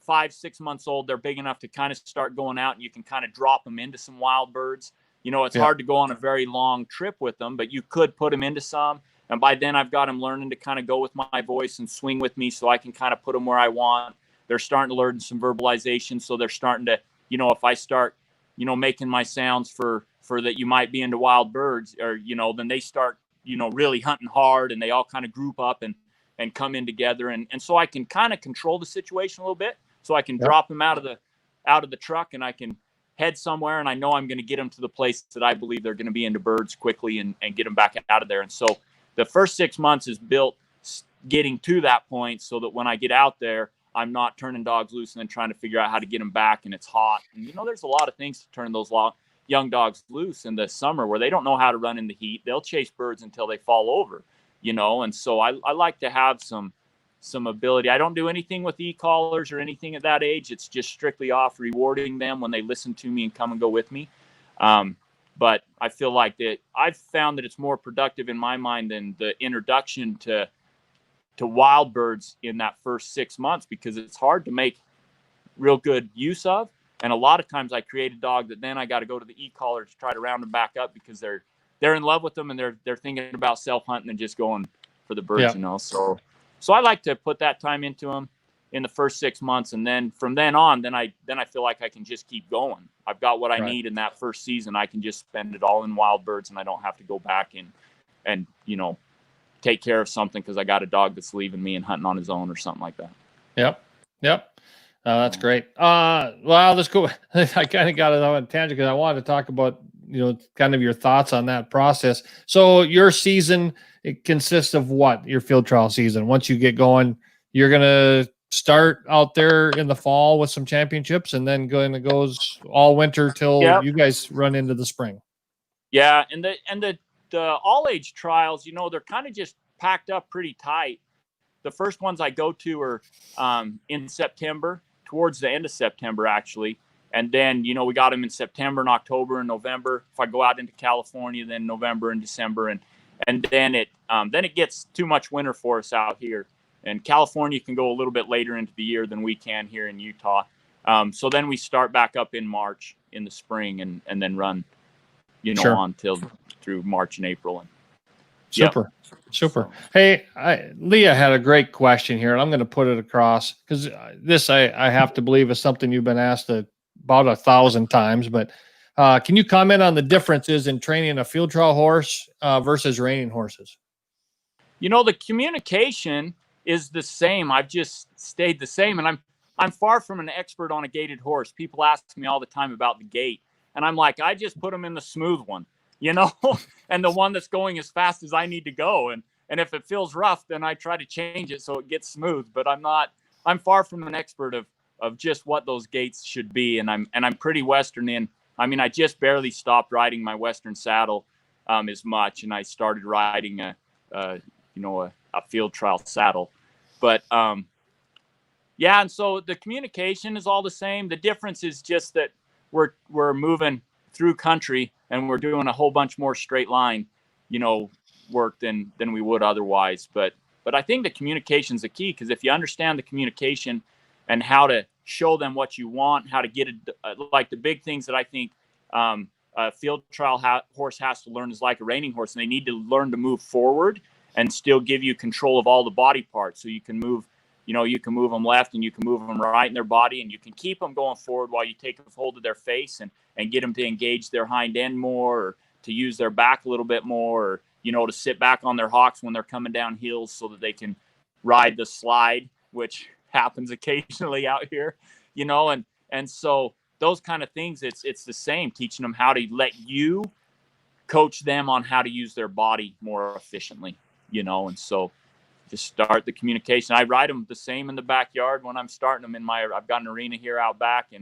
5, 6 months old, they're big enough to kind of start going out, and you can kind of drop them into some wild birds. It's hard to go on a very long trip with them, but you could put them into some. And by then I've got them learning to kind of go with my voice and swing with me, so I can kind of put them where I want. They're starting to learn some verbalization. So they're starting to, if I start, making my sounds for that you might be into wild birds, or, then they start, really hunting hard, and they all kind of group up and come in together. And so I can kind of control the situation a little bit. So I can drop them out of the truck, and I can head somewhere, and I know I'm going to get them to the place that I believe they're going to be into birds quickly and get them back out of there. And so the first 6 months is built getting to that point, so that when I get out there, I'm not turning dogs loose and then trying to figure out how to get them back, and it's hot. And, there's a lot of things to turn those young dogs loose in the summer where they don't know how to run in the heat. They'll chase birds until they fall over, and so I like to have some ability. I don't do anything with e-collars or anything at that age. It's just strictly off rewarding them when they listen to me and come and go with me. But I feel like that I've found that it's more productive in my mind than the introduction to wild birds in that first 6 months, because it's hard to make real good use of. And a lot of times I create a dog that then I got to go to the e-collar to try to round them back up, because they're in love with them, and they're thinking about self-hunting and just going for the birds, So I like to put that time into them in the first 6 months, and then from then on, then I feel like I can just keep going. I've got what I need in that first season. I can just spend it all in wild birds, and I don't have to go back and take care of something because I got a dog that's leaving me and hunting on his own or something like that. Yep. That's great. Well, let's go. I kind of got it on a tangent because I wanted to talk about, kind of your thoughts on that process. So your season, it consists of what? Your field trial season. Once you get going, you're going to start out there in the fall with some championships, and then it goes all winter till you guys run into the spring. Yeah. And the all age trials, they're kind of just packed up pretty tight. The first ones I go to are in September, towards the end of September, actually. And then, we got them in September and October and November. If I go out into California, then November and December. And then it gets too much winter for us out here. And California can go a little bit later into the year than we can here in Utah. So then we start back up in March in the spring, and then run, on till through March and April. And Super. Hey, Leah had a great question here, and I'm going to put it across, because this I have to believe is something you've been asked about 1,000 times. But can you comment on the differences in training a field trial horse versus reining horses? The communication is the same. I've just stayed the same, and I'm far from an expert on a gaited horse. People ask me all the time about the gait, and I'm like, I just put them in the smooth one. And the one that's going as fast as I need to go. And if it feels rough, then I try to change it so it gets smooth. But I'm far from an expert of just what those gaits should be. And I'm pretty Western in. I mean, I just barely stopped riding my Western saddle as much, and I started riding a field trial saddle. But and so the communication is all the same. The difference is just that we're moving through country, and we're doing a whole bunch more straight line, work than we would otherwise. But I think the communication is the key, because if you understand the communication and how to show them what you want, how to get it, like the big things that I think a field trial horse has to learn is like a reining horse, and they need to learn to move forward and still give you control of all the body parts. So you can move, you can move them left and you can move them right in their body, and you can keep them going forward while you take a hold of their face and get them to engage their hind end more, or to use their back a little bit more, or, to sit back on their hocks when they're coming down hills so that they can ride the slide, which happens occasionally out here, and so those kind of things, it's the same, teaching them how to let you coach them on how to use their body more efficiently, and so just start the communication. I ride them the same in the backyard when I'm starting them I've got an arena here out back,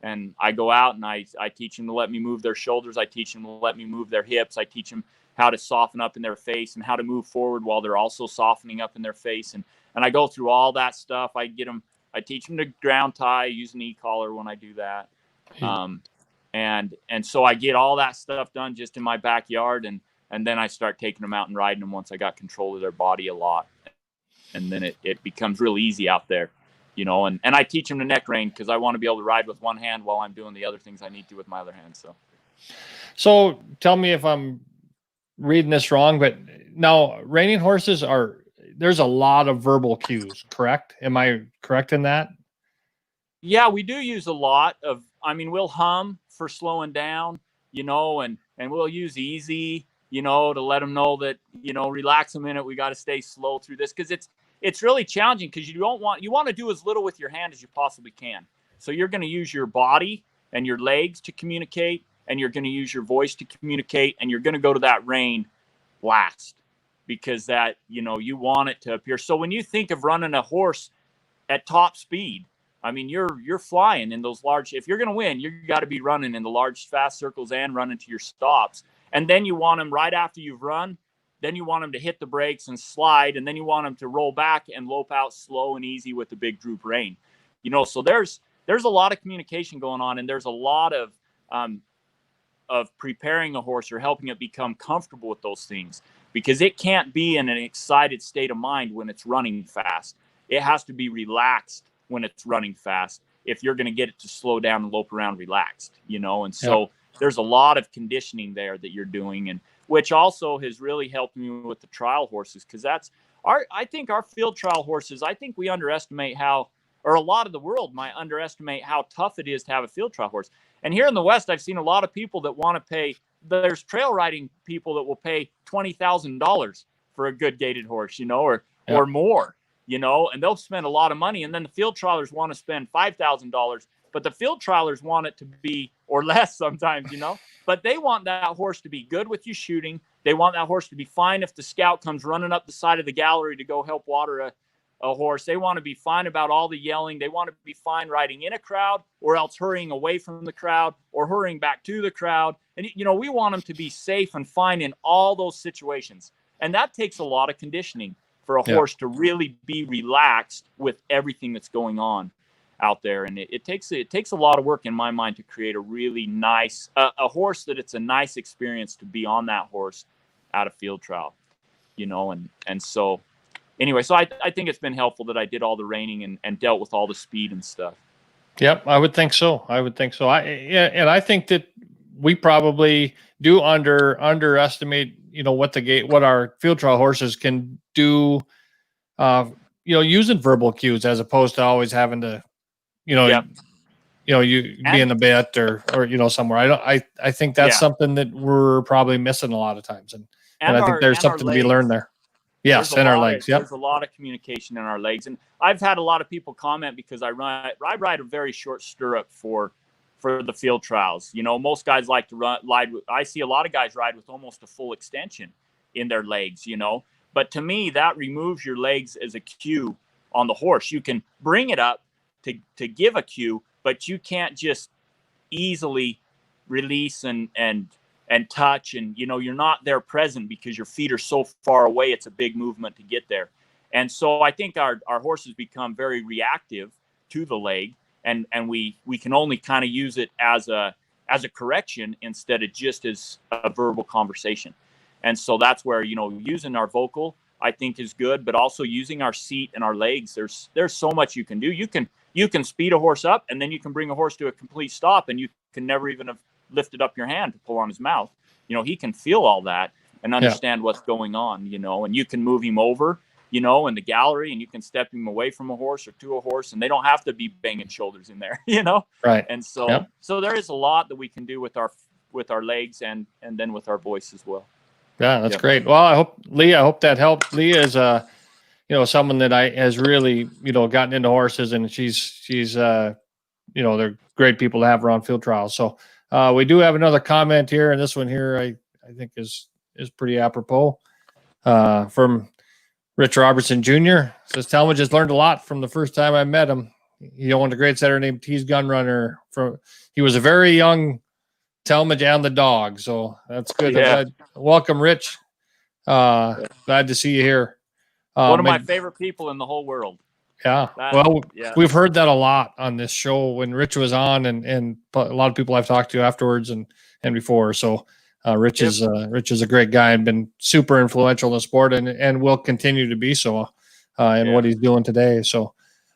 and I go out and I teach them to let me move their shoulders. I teach them to let me move their hips. I teach them how to soften up in their face and how to move forward while they're also softening up in their face. And I go through all that stuff. I teach them to ground tie, use an e-collar when I do that. And so I get all that stuff done just in my backyard. And then I start taking them out and riding them once I got control of their body a lot. And then it becomes real easy out there, and I teach them the neck rein because I want to be able to ride with one hand while I'm doing the other things I need to with my other hand. So tell me if I'm reading this wrong, but now reining horses there's a lot of verbal cues, correct? Am I correct in that? Yeah, we do use a lot of, we'll hum for slowing down, and we'll use easy, to let them know that, relax a minute. We got to stay slow through this because it's really challenging because you want to do as little with your hand as you possibly can. So you're going to use your body and your legs to communicate, and you're going to use your voice to communicate, and you're going to go to that rein last because that, you want it to appear. So when you think of running a horse at top speed, you're flying in those large, if you're going to win, you got to be running in the large, fast circles and running to your stops. And then you want them right after you've run, then you want them to hit the brakes and slide. And then you want them to roll back and lope out slow and easy with the big droop rein, so there's a lot of communication going on, and there's a lot of preparing a horse or helping it become comfortable with those things, because it can't be in an excited state of mind when it's running fast. It has to be relaxed when it's running fast if you're going to get it to slow down and lope around relaxed, and so there's a lot of conditioning there that you're doing, and which also has really helped me with the trial horses, because I think our field trial horses, I think we underestimate or a lot of the world might underestimate how tough it is to have a field trial horse. And here in the West, I've seen a lot of people that want to pay, there's trail riding people that will pay $20,000 for a good gaited horse, or more, and they'll spend a lot of money. And then the field trialers want to spend $5,000, but the field trialers want it to be, or less sometimes, but they want that horse to be good with you shooting. They want that horse to be fine if the scout comes running up the side of the gallery to go help water a horse. They want to be fine about all the yelling. They want to be fine riding in a crowd, or else hurrying away from the crowd, or hurrying back to the crowd. And, we want them to be safe and fine in all those situations. And that takes a lot of conditioning for a horse to really be relaxed with everything that's going on out there. And it takes a lot of work in my mind to create a really nice, a horse that it's a nice experience to be on that horse at a field trial, and so anyway, so I think it's been helpful that I did all the reining and dealt with all the speed and stuff. Yep, I would think so. And I think that we probably do underestimate, what our field trial horses can do, using verbal cues as opposed to always having to, you be in the bit or somewhere. I think that's something that we're probably missing a lot of times, and I think there's something to be learned there. Yes, in our legs. There's a lot of communication in our legs, and I've had a lot of people comment because I ride a very short stirrup for the field trials. Most guys like to ride. I see a lot of guys ride with almost a full extension in their legs. But to me, that removes your legs as a cue on the horse. You can bring it up to give a cue, but you can't just easily release and touch, and you're not there present because your feet are so far away. It's a big movement to get there. And so I think our horses become very reactive to the leg, and we can only kind of use it as a correction instead of just as a verbal conversation. And so that's where using our vocal, I think, is good, but also using our seat and our legs. There's so much you can do. You can speed a horse up, and then you can bring a horse to a complete stop, and you can never even have lifted up your hand to pull on his mouth. He can feel all that and understand what's going on, and you can move him over, in the gallery, and you can step him away from a horse or to a horse, and they don't have to be banging shoulders in there, Right. And so, so there is a lot that we can do with our legs and then with our voice as well. Yeah, that's great. Well, I hope that helped. Leah is someone that has really, gotten into horses, and she's they're great people to have around field trials. So we do have another comment here, and this one here I think is pretty apropos from Rich Robertson Jr. Says Talmadge has learned a lot from the first time I met him. He owned a great setter named Tease Gunrunner. He was a very young Talmadge and the dog, so that's good. Yeah. Welcome, Rich. Glad to see you here. One of my favorite people in the whole world. Yeah. We've heard that a lot on this show when Rich was on, and a lot of people I've talked to afterwards and before. So Rich is a great guy and been super influential in the sport, and will continue to be so in what he's doing today. So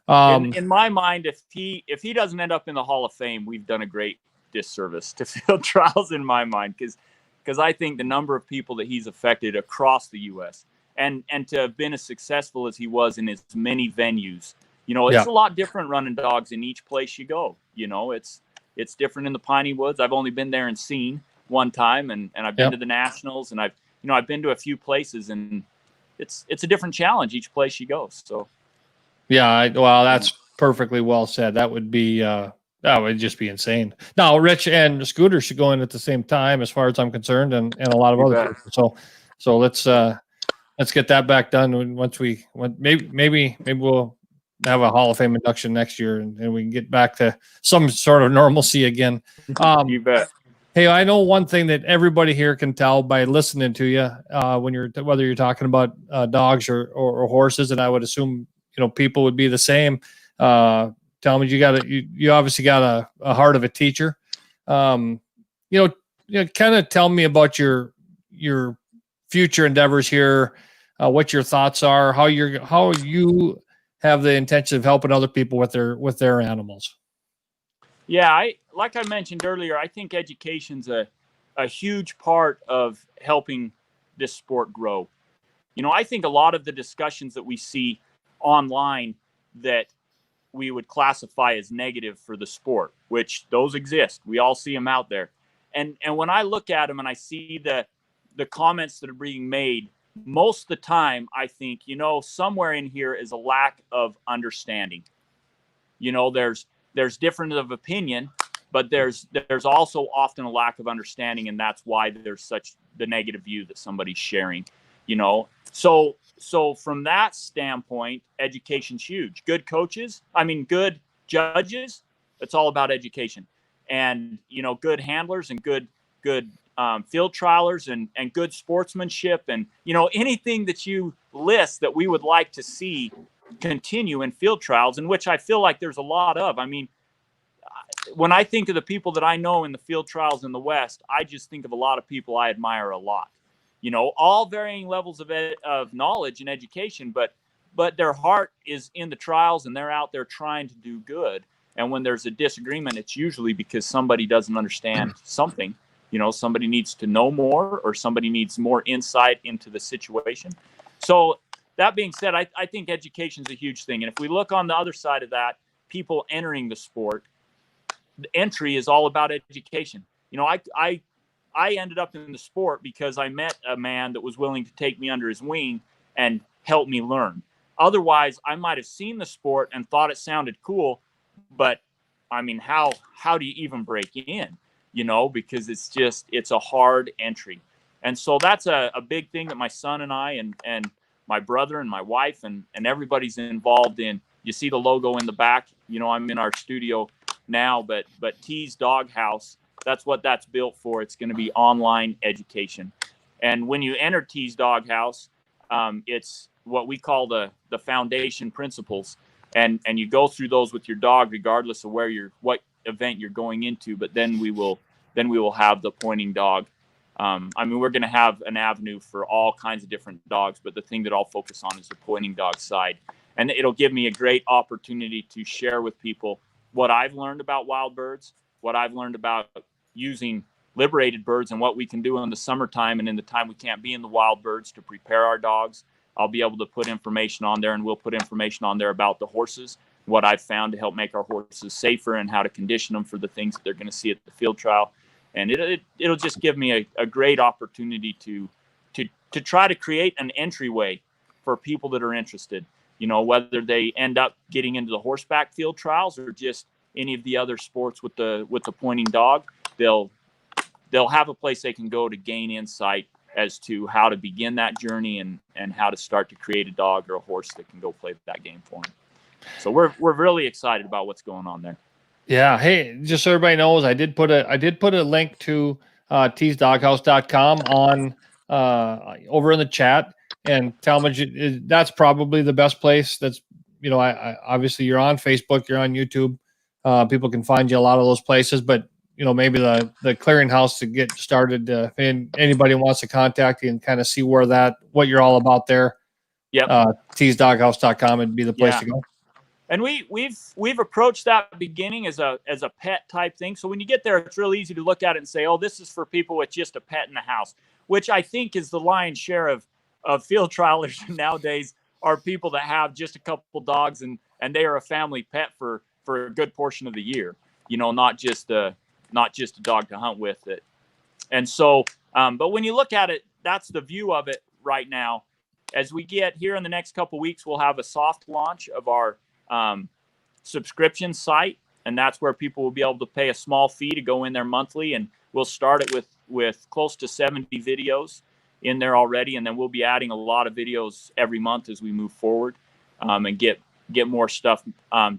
in my mind, if he doesn't end up in the Hall of Fame, we've done a great disservice to field trials in my mind, because I think the number of people that he's affected across the U.S. and to have been as successful as he was in as many venues, it's a lot different running dogs in each place you go. It's different in the Piney Woods. I've only been there and seen one time, and I've been to the Nationals, and I've been to a few places, and it's a different challenge each place you go. So that's perfectly well said. That would be that would just be insane. Now Rich and Scooter should go in at the same time as far as I'm concerned, and a lot of other people. So let's get that back done maybe we'll have a Hall of Fame induction next year, and we can get back to some sort of normalcy again. You bet. Hey, I know one thing that everybody here can tell by listening to you whether you're talking about dogs or horses, and I would assume people would be the same. Talmadge, you obviously got a heart of a teacher. Kind of tell me about your future endeavors here, what your thoughts are, how you have the intention of helping other people with their animals. Yeah, like I mentioned earlier, I think education's a huge part of helping this sport grow. I think a lot of the discussions that we see online that we would classify as negative for the sport, which those exist. We all see them out there. And when I look at them and I see the comments that are being made, most of the time I think, somewhere in here is a lack of understanding. There's difference of opinion, but there's also often a lack of understanding, and that's why there's such the negative view that somebody's sharing. So from that standpoint, education's huge. Good judges, it's all about education. And, good handlers and good field trialers and good sportsmanship and, anything that you list that we would like to see continue in field trials, in which I feel like there's a lot of. I mean, when I think of the people that I know in the field trials in the West, I just think of a lot of people I admire a lot. All varying levels of knowledge and education, but their heart is in the trials, and they're out there trying to do good. And when there's a disagreement, it's usually because somebody doesn't understand something. Somebody needs to know more, or somebody needs more insight into the situation. So that being said, I think education is a huge thing. And if we look on the other side of that, people entering the sport, the entry is all about education. I ended up in the sport because I met a man that was willing to take me under his wing and help me learn. Otherwise, I might have seen the sport and thought it sounded cool, but I mean, how do you even break in? Because it's a hard entry. And so that's a big thing that my son and I and my brother and my wife and everybody's involved in. You see the logo in the back. I'm in our studio now, but T's Dog House, that's what that's built for. It's going to be online education. And when you enter T's Dog House, it's what we call the foundation principles. And you go through those with your dog, regardless of what event you're going into. But then we will have the pointing dog. We're going to have an avenue for all kinds of different dogs, but the thing that I'll focus on is the pointing dog side. And it'll give me a great opportunity to share with people what I've learned about wild birds, what I've learned about using liberated birds, and what we can do in the summertime and in the time we can't be in the wild birds to prepare our dogs. I'll be able to put information on there, and we'll put information on there about the horses, what I've found to help make our horses safer, and how to condition them for the things that they're going to see at the field trial. And it'll just give me a great opportunity to try to create an entryway for people that are interested, whether they end up getting into the horseback field trials or just any of the other sports with the pointing dog, they'll have a place they can go to gain insight as to how to begin that journey and how to start to create a dog or a horse that can go play that game for them. So we're really excited about what's going on there. Yeah. Hey, just so everybody knows, I did put a link to teasdoghouse.com on over in the chat, and Talmage, that's probably the best place. That's, I obviously you're on Facebook, you're on YouTube. People can find you a lot of those places, but maybe the clearinghouse to get started. If anybody wants to contact you and kind of see what you're all about there. Yep. Teasdoghouse.com would be the place to go. And we've approached that beginning as a pet type thing. So when you get there, it's real easy to look at it and say, oh, this is for people with just a pet in the house, which I think is the lion's share of field trialers nowadays are people that have just a couple dogs and they are a family pet for a good portion of the year, not just a dog to hunt with it. And so, but when you look at it, that's the view of it right now. As we get here in the next couple of weeks, we'll have a soft launch of our subscription site, and that's where people will be able to pay a small fee to go in there monthly, and we'll start it with close to 70 videos in there already, and then we'll be adding a lot of videos every month as we move forward and get more stuff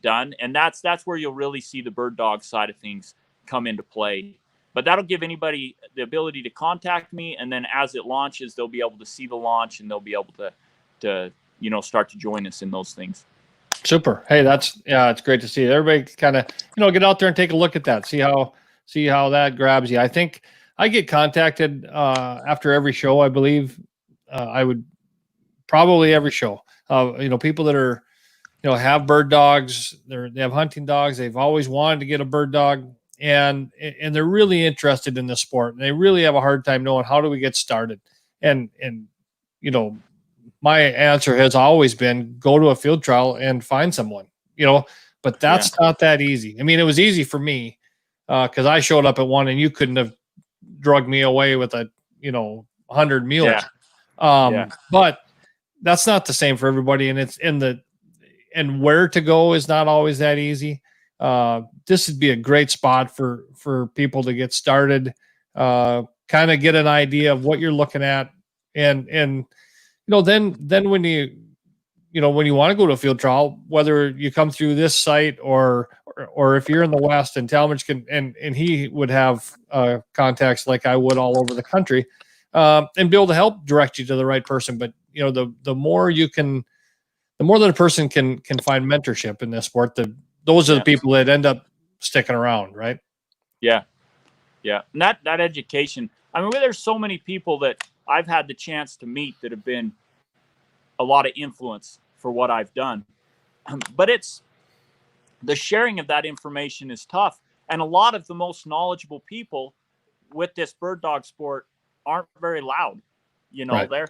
done. And that's where you'll really see the bird dog side of things come into play. But that'll give anybody the ability to contact me, and then as it launches, they'll be able to see the launch, and they'll be able to start to join us in those things. Super. Hey, it's great to see it. Everybody kind of, get out there and take a look at that. See how that grabs you. I think I get contacted after every show. I believe I would probably every show. People that are, have bird dogs. They have hunting dogs. They've always wanted to get a bird dog, and they're really interested in the sport. And they really have a hard time knowing how do we get started. And my answer has always been go to a field trial and find someone, but that's not that easy. I mean, it was easy for me because I showed up at one and you couldn't have drugged me away with 100 mules. But that's not the same for everybody. And and where to go is not always that easy. This would be a great spot for people to get started, kind of get an idea of what you're looking at. And then when you want to go to a field trial, whether you come through this site or if you're in the West, and Talmage can, and he would have contacts like I would all over the country, and be able to help direct you to the right person. But the more that a person can find mentorship in this sport, those are the people that end up sticking around, right? Yeah. And that education. I mean, there's so many people that I've had the chance to meet that have been a lot of influence for what I've done. But it's the sharing of that information is tough. And a lot of the most knowledgeable people with this bird dog sport aren't very loud. Right. They're,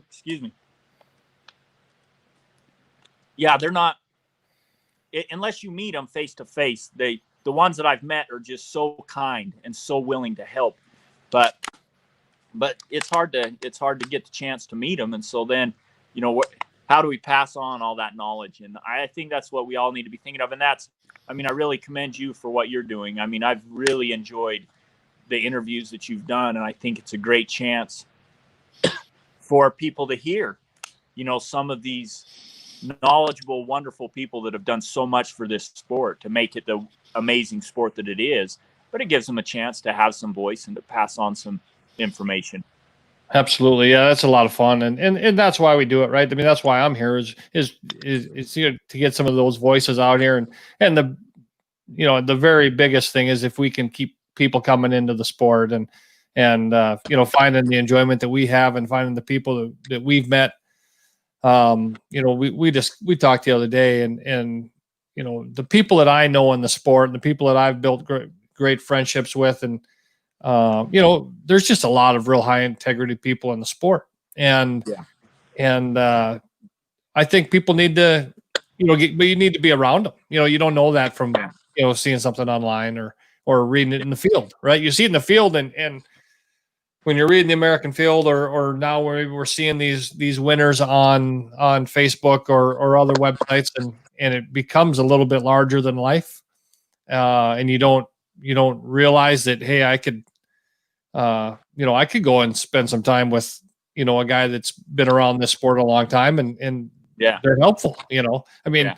excuse me. Yeah, they're not, unless you meet them face to face. The ones that I've met are just so kind and so willing to help. But it's hard to get the chance to meet them. And so then, how do we pass on all that knowledge? And I think that's what we all need to be thinking of. And I really commend you for what you're doing. I mean, I've really enjoyed the interviews that you've done. And I think it's a great chance for people to hear, some of these knowledgeable, wonderful people that have done so much for this sport to make it the amazing sport that it is. But it gives them a chance to have some voice and to pass on some information. Absolutely. Yeah, that's a lot of fun. And that's why we do it, right? I mean, that's why I'm here is to get some of those voices out here. And the very biggest thing is if we can keep people coming into the sport and finding the enjoyment that we have and finding the people that we've met. We talked the other day and the people that I know in the sport and the people that I've built great friendships with, and there's just a lot of real high integrity people in the sport. And I think people need to, but you need to be around them. You don't know that from, seeing something online or reading it in the field, right? You see it in the field and when you're reading the American Field, or now we're seeing these winners on Facebook or other websites, and it becomes a little bit larger than life, and you don't realize that, hey, I could I could go and spend some time with a guy that's been around this sport a long time, and Yeah. they're helpful. I mean.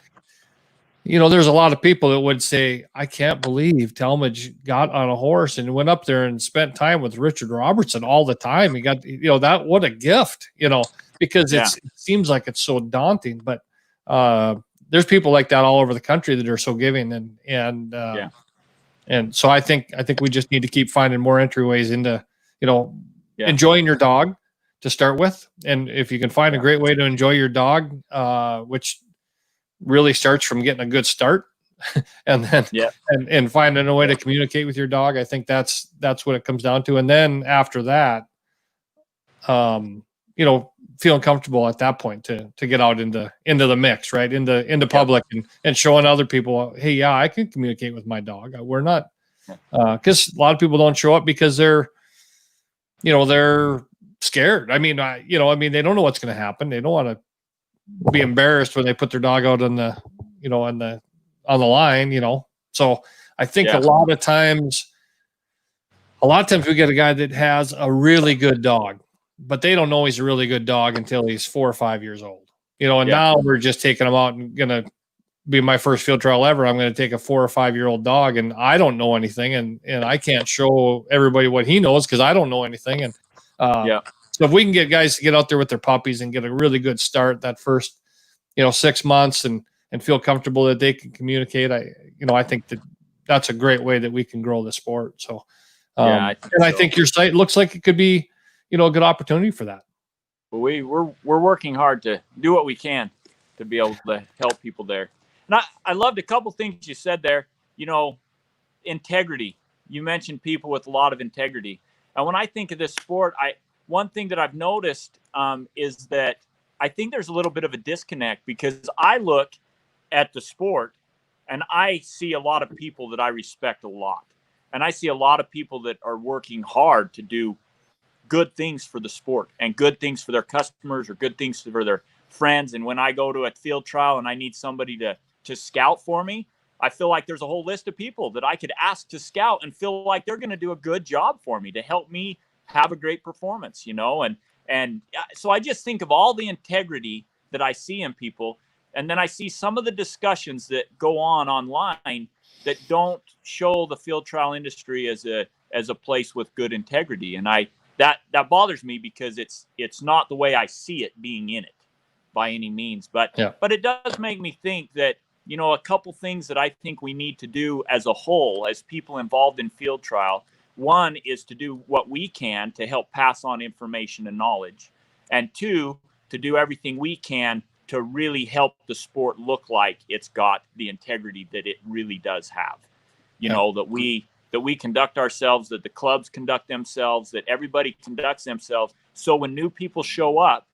There's a lot of people that would say, I can't believe Talmage got on a horse and went up there and spent time with Richard Robertson all the time. He got, that, what a gift, because it seems like it's so daunting, but there's people like that all over the country that are so giving. And so I think we just need to keep finding more entryways into, enjoying your dog to start with. And if you can find a great way to enjoy your dog, which really starts from getting a good start and then and finding a way to communicate with your dog. I think that's what it comes down to. And then after that, feeling comfortable at that point to get out into the mix, right? Into public and showing other people, hey, yeah, I can communicate with my dog. We're not, cause a lot of people don't show up because they're scared. I mean, they don't know what's going to happen. They don't want to be embarrassed when they put their dog out on the line, So I think a lot of times we get a guy that has a really good dog, but they don't know he's a really good dog until he's 4 or 5 years old, and now we're just taking him out and going to be my first field trial ever. I'm going to take a 4 or 5 year old dog and I don't know anything. And I can't show everybody what he knows, cause I don't know anything. And, so if we can get guys to get out there with their puppies and get a really good start that first, 6 months and feel comfortable that they can communicate, I think that's a great way that we can grow the sport. So, I think your site looks like it could be, a good opportunity for that. Well, we're working hard to do what we can to be able to help people there. And I loved a couple things you said there. Integrity. You mentioned people with a lot of integrity. And when I think of this sport, one thing that I've noticed is that I think there's a little bit of a disconnect, because I look at the sport and I see a lot of people that I respect a lot. And I see a lot of people that are working hard to do good things for the sport and good things for their customers or good things for their friends. And when I go to a field trial and I need somebody to scout for me, I feel like there's a whole list of people that I could ask to scout and feel like they're going to do a good job for me to help me have a great performance, and so I just think of all the integrity that I see in people. And then I see some of the discussions that go on online that don't show the field trial industry as a place with good integrity. And that bothers me, because it's not the way I see it being in it by any means. But it does make me think that, a couple things that I think we need to do as a whole, as people involved in field trial. One is to do what we can to help pass on information and knowledge. And two, to do everything we can to really help the sport look like it's got the integrity that it really does have. That we conduct ourselves, that the clubs conduct themselves, that everybody conducts themselves. So when new people show up,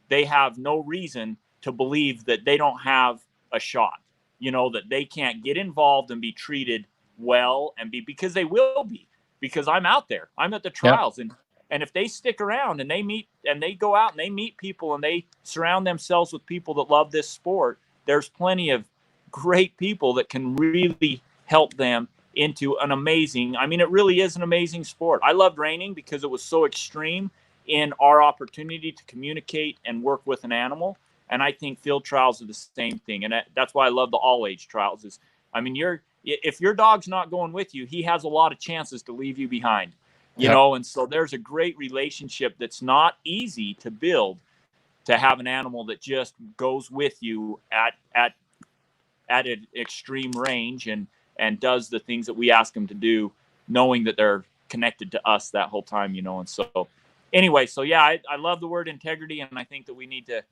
they have no reason to believe that they don't have a shot, that they can't get involved and be treated well because they will be. Because I'm out there, I'm at the trials, and if they stick around and they go out and they meet people and they surround themselves with people that love this sport, there's plenty of great people that can really help them into an amazing, it really is an amazing sport. I loved reining because it was so extreme in our opportunity to communicate and work with an animal. And I think field trials are the same thing. And that's why I love the all age trials if your dog's not going with you, he has a lot of chances to leave you behind, and so there's a great relationship that's not easy to build, to have an animal that just goes with you at an extreme range and does the things that we ask them to do, knowing that they're connected to us that whole time, and so anyway, I love the word integrity, and I think that we need to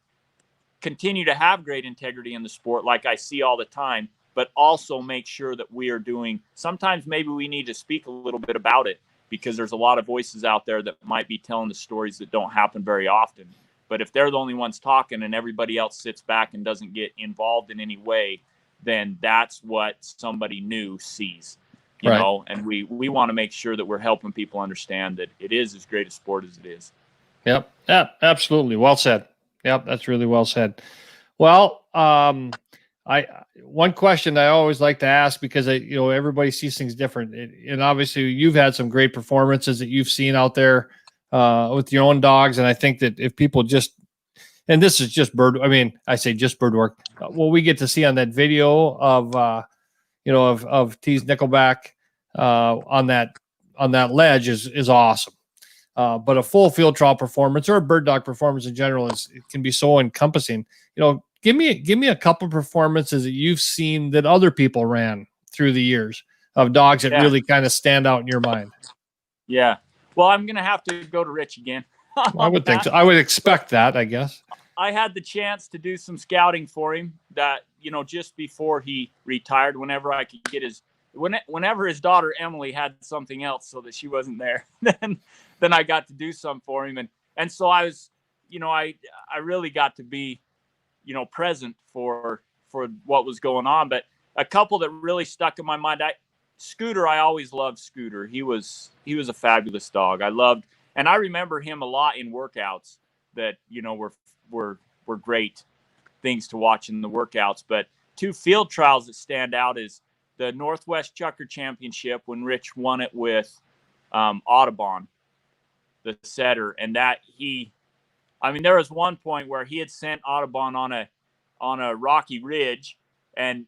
continue to have great integrity in the sport like I see all the time, but also make sure that we are doing, sometimes maybe we need to speak a little bit about it, because there's a lot of voices out there that might be telling the stories that don't happen very often. But if they're the only ones talking and everybody else sits back and doesn't get involved in any way, then that's what somebody new sees. you Right. know, and we want to make sure that we're helping people understand that it is as great a sport as it is. Yep. Yeah, absolutely. Well said. Yep. That's really well said. Well, one question I always like to ask, because everybody sees things different, and obviously you've had some great performances that you've seen out there with your own dogs, and I think that if people just, and this is just I say just bird work, what we get to see on that video of of T's Nickelback on that ledge is awesome. But a full field trial performance, or a bird dog performance in general, it can be so encompassing. Give me a couple performances that you've seen that other people ran through the years of dogs that really kind of stand out in your mind. Yeah. Well, I'm going to have to go to Rich again. I would think so. I would expect that, I guess. I had the chance to do some scouting for him that, just before he retired, whenever I could get whenever his daughter Emily had something else so that she wasn't there, then I got to do some for him. And so I was, I really got to be, present for what was going on. But a couple that really stuck in my mind, Scooter, I always loved Scooter. He was a fabulous dog. And I remember him a lot in workouts that, were great things to watch in the workouts. But two field trials that stand out is the Northwest Chucker Championship, when Rich won it with Audubon, the setter. And that there was one point where he had sent Audubon on a rocky ridge and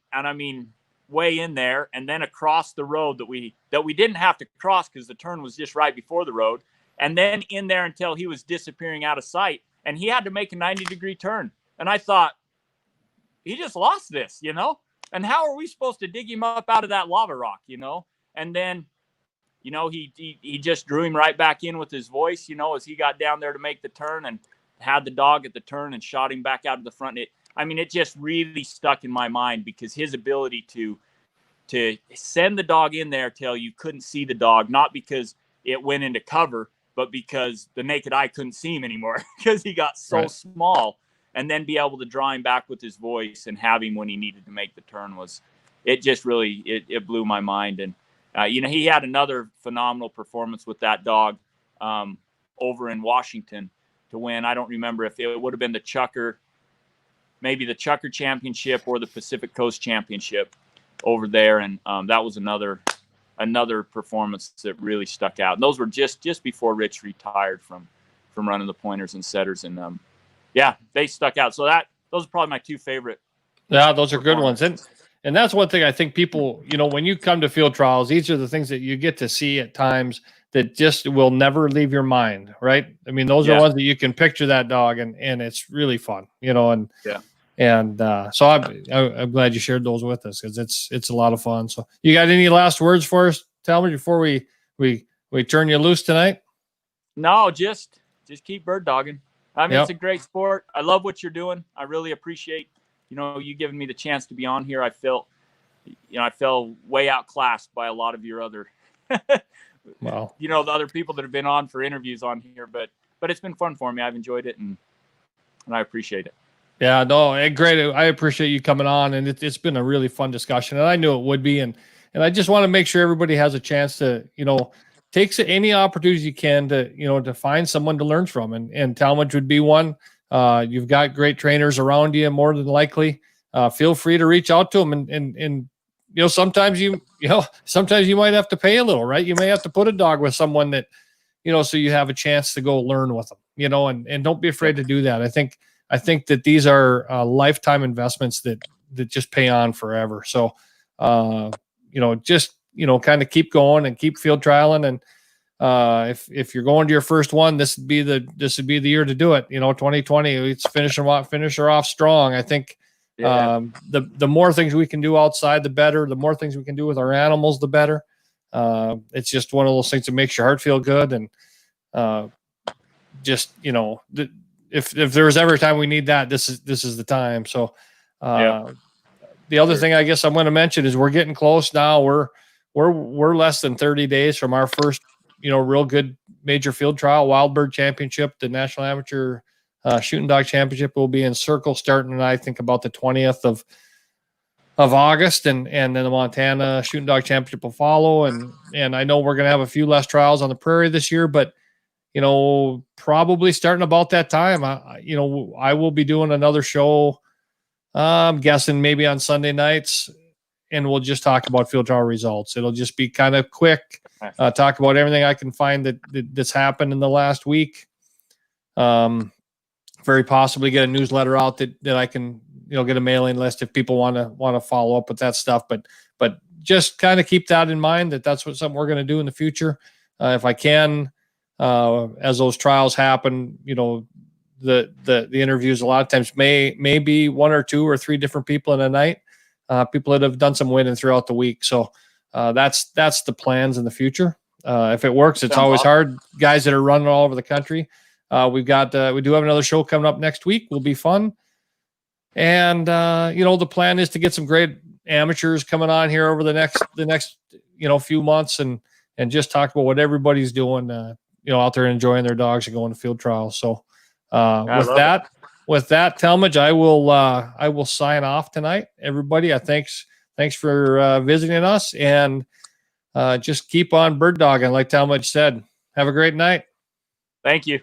way in there, and then across the road that we didn't have to cross because the turn was just right before the road, and then in there until he was disappearing out of sight, and he had to make a 90-degree turn. And I thought, he just lost this, and how are we supposed to dig him up out of that lava rock, and then he just drew him right back in with his voice, as he got down there to make the turn, and had the dog at the turn and shot him back out of the front. It just really stuck in my mind, because his ability to send the dog in there till you couldn't see the dog, not because it went into cover, but because the naked eye couldn't see him anymore because he got so small, and then be able to draw him back with his voice and have him when he needed to make the turn it just really, it blew my mind. And, he had another phenomenal performance with that dog over in Washington to win. I don't remember if it would have been maybe the Chucker Championship or the Pacific Coast Championship over there. And that was another performance that really stuck out. And those were just before Rich retired from running the pointers and setters. And they stuck out. So those are probably my two favorite. Yeah, those are good ones. And that's one thing I think people, when you come to field trials, these are the things that you get to see at times that just will never leave your mind, right? Those are ones that you can picture that dog, and it's really fun, and so I'm glad you shared those with us, because it's a lot of fun. So you got any last words for us, Talmadge, before we turn you loose tonight? No, just keep bird dogging. It's a great sport. I love what you're doing. I really appreciate you giving me the chance to be on here. I felt way outclassed by a lot of your other wow. The other people that have been on for interviews on here, but it's been fun for me. I've enjoyed it, and I appreciate it. Yeah, no, great. I appreciate you coming on, and it's been a really fun discussion, and I knew it would be. And I just want to make sure everybody has a chance to, take any opportunities you can to, to find someone to learn from, and Talmadge would be one. You've got great trainers around you, more than likely. Feel free to reach out to them, and sometimes sometimes you might have to pay a little, right? You may have to put a dog with someone that, so you have a chance to go learn with them, and don't be afraid to do that. I think that these are lifetime investments that just pay on forever. So, just, kind of keep going and keep field trialing. And if you're going to your first one, this would be the year to do it. 2020, it's finish her off strong. I think the more things we can do outside, the better. The more things we can do with our animals, the better. It's just one of those things that makes your heart feel good. And if there's ever a time we need that, this is the time. So the other thing I guess I'm going to mention is we're getting close now. We're less than 30 days from our first, real good major field trial, Wild Bird Championship. The National Amateur Shooting Dog Championship will be in Circle starting, I think, about the 20th August, and then the Montana Shooting Dog Championship will follow. And I know we're going to have a few less trials on the prairie this year, but probably starting about that time, I will be doing another show. I'm guessing maybe on Sunday nights, and we'll just talk about field trial results. It'll just be kind of quick, talk about everything I can find that's happened in the last week. Very possibly get a newsletter out that I can, get a mailing list if people want to follow up with that stuff. But just kind of keep that in mind, that's something we're going to do in the future. If I can, as those trials happen, the interviews a lot of times may be 1 or 2 or 3 different people in a night, people that have done some winning throughout the week. So that's the plans in the future. If it works, it's always hard. Guys that are running all over the country. We do have another show coming up next week. Will be fun. And the plan is to get some great amateurs coming on here over the next few months and just talk about what everybody's doing, out there enjoying their dogs and going to field trials. So with that, Talmage, I will sign off tonight. Everybody, thanks for visiting us, and just keep on bird dogging, like Talmage said. Have a great night. Thank you.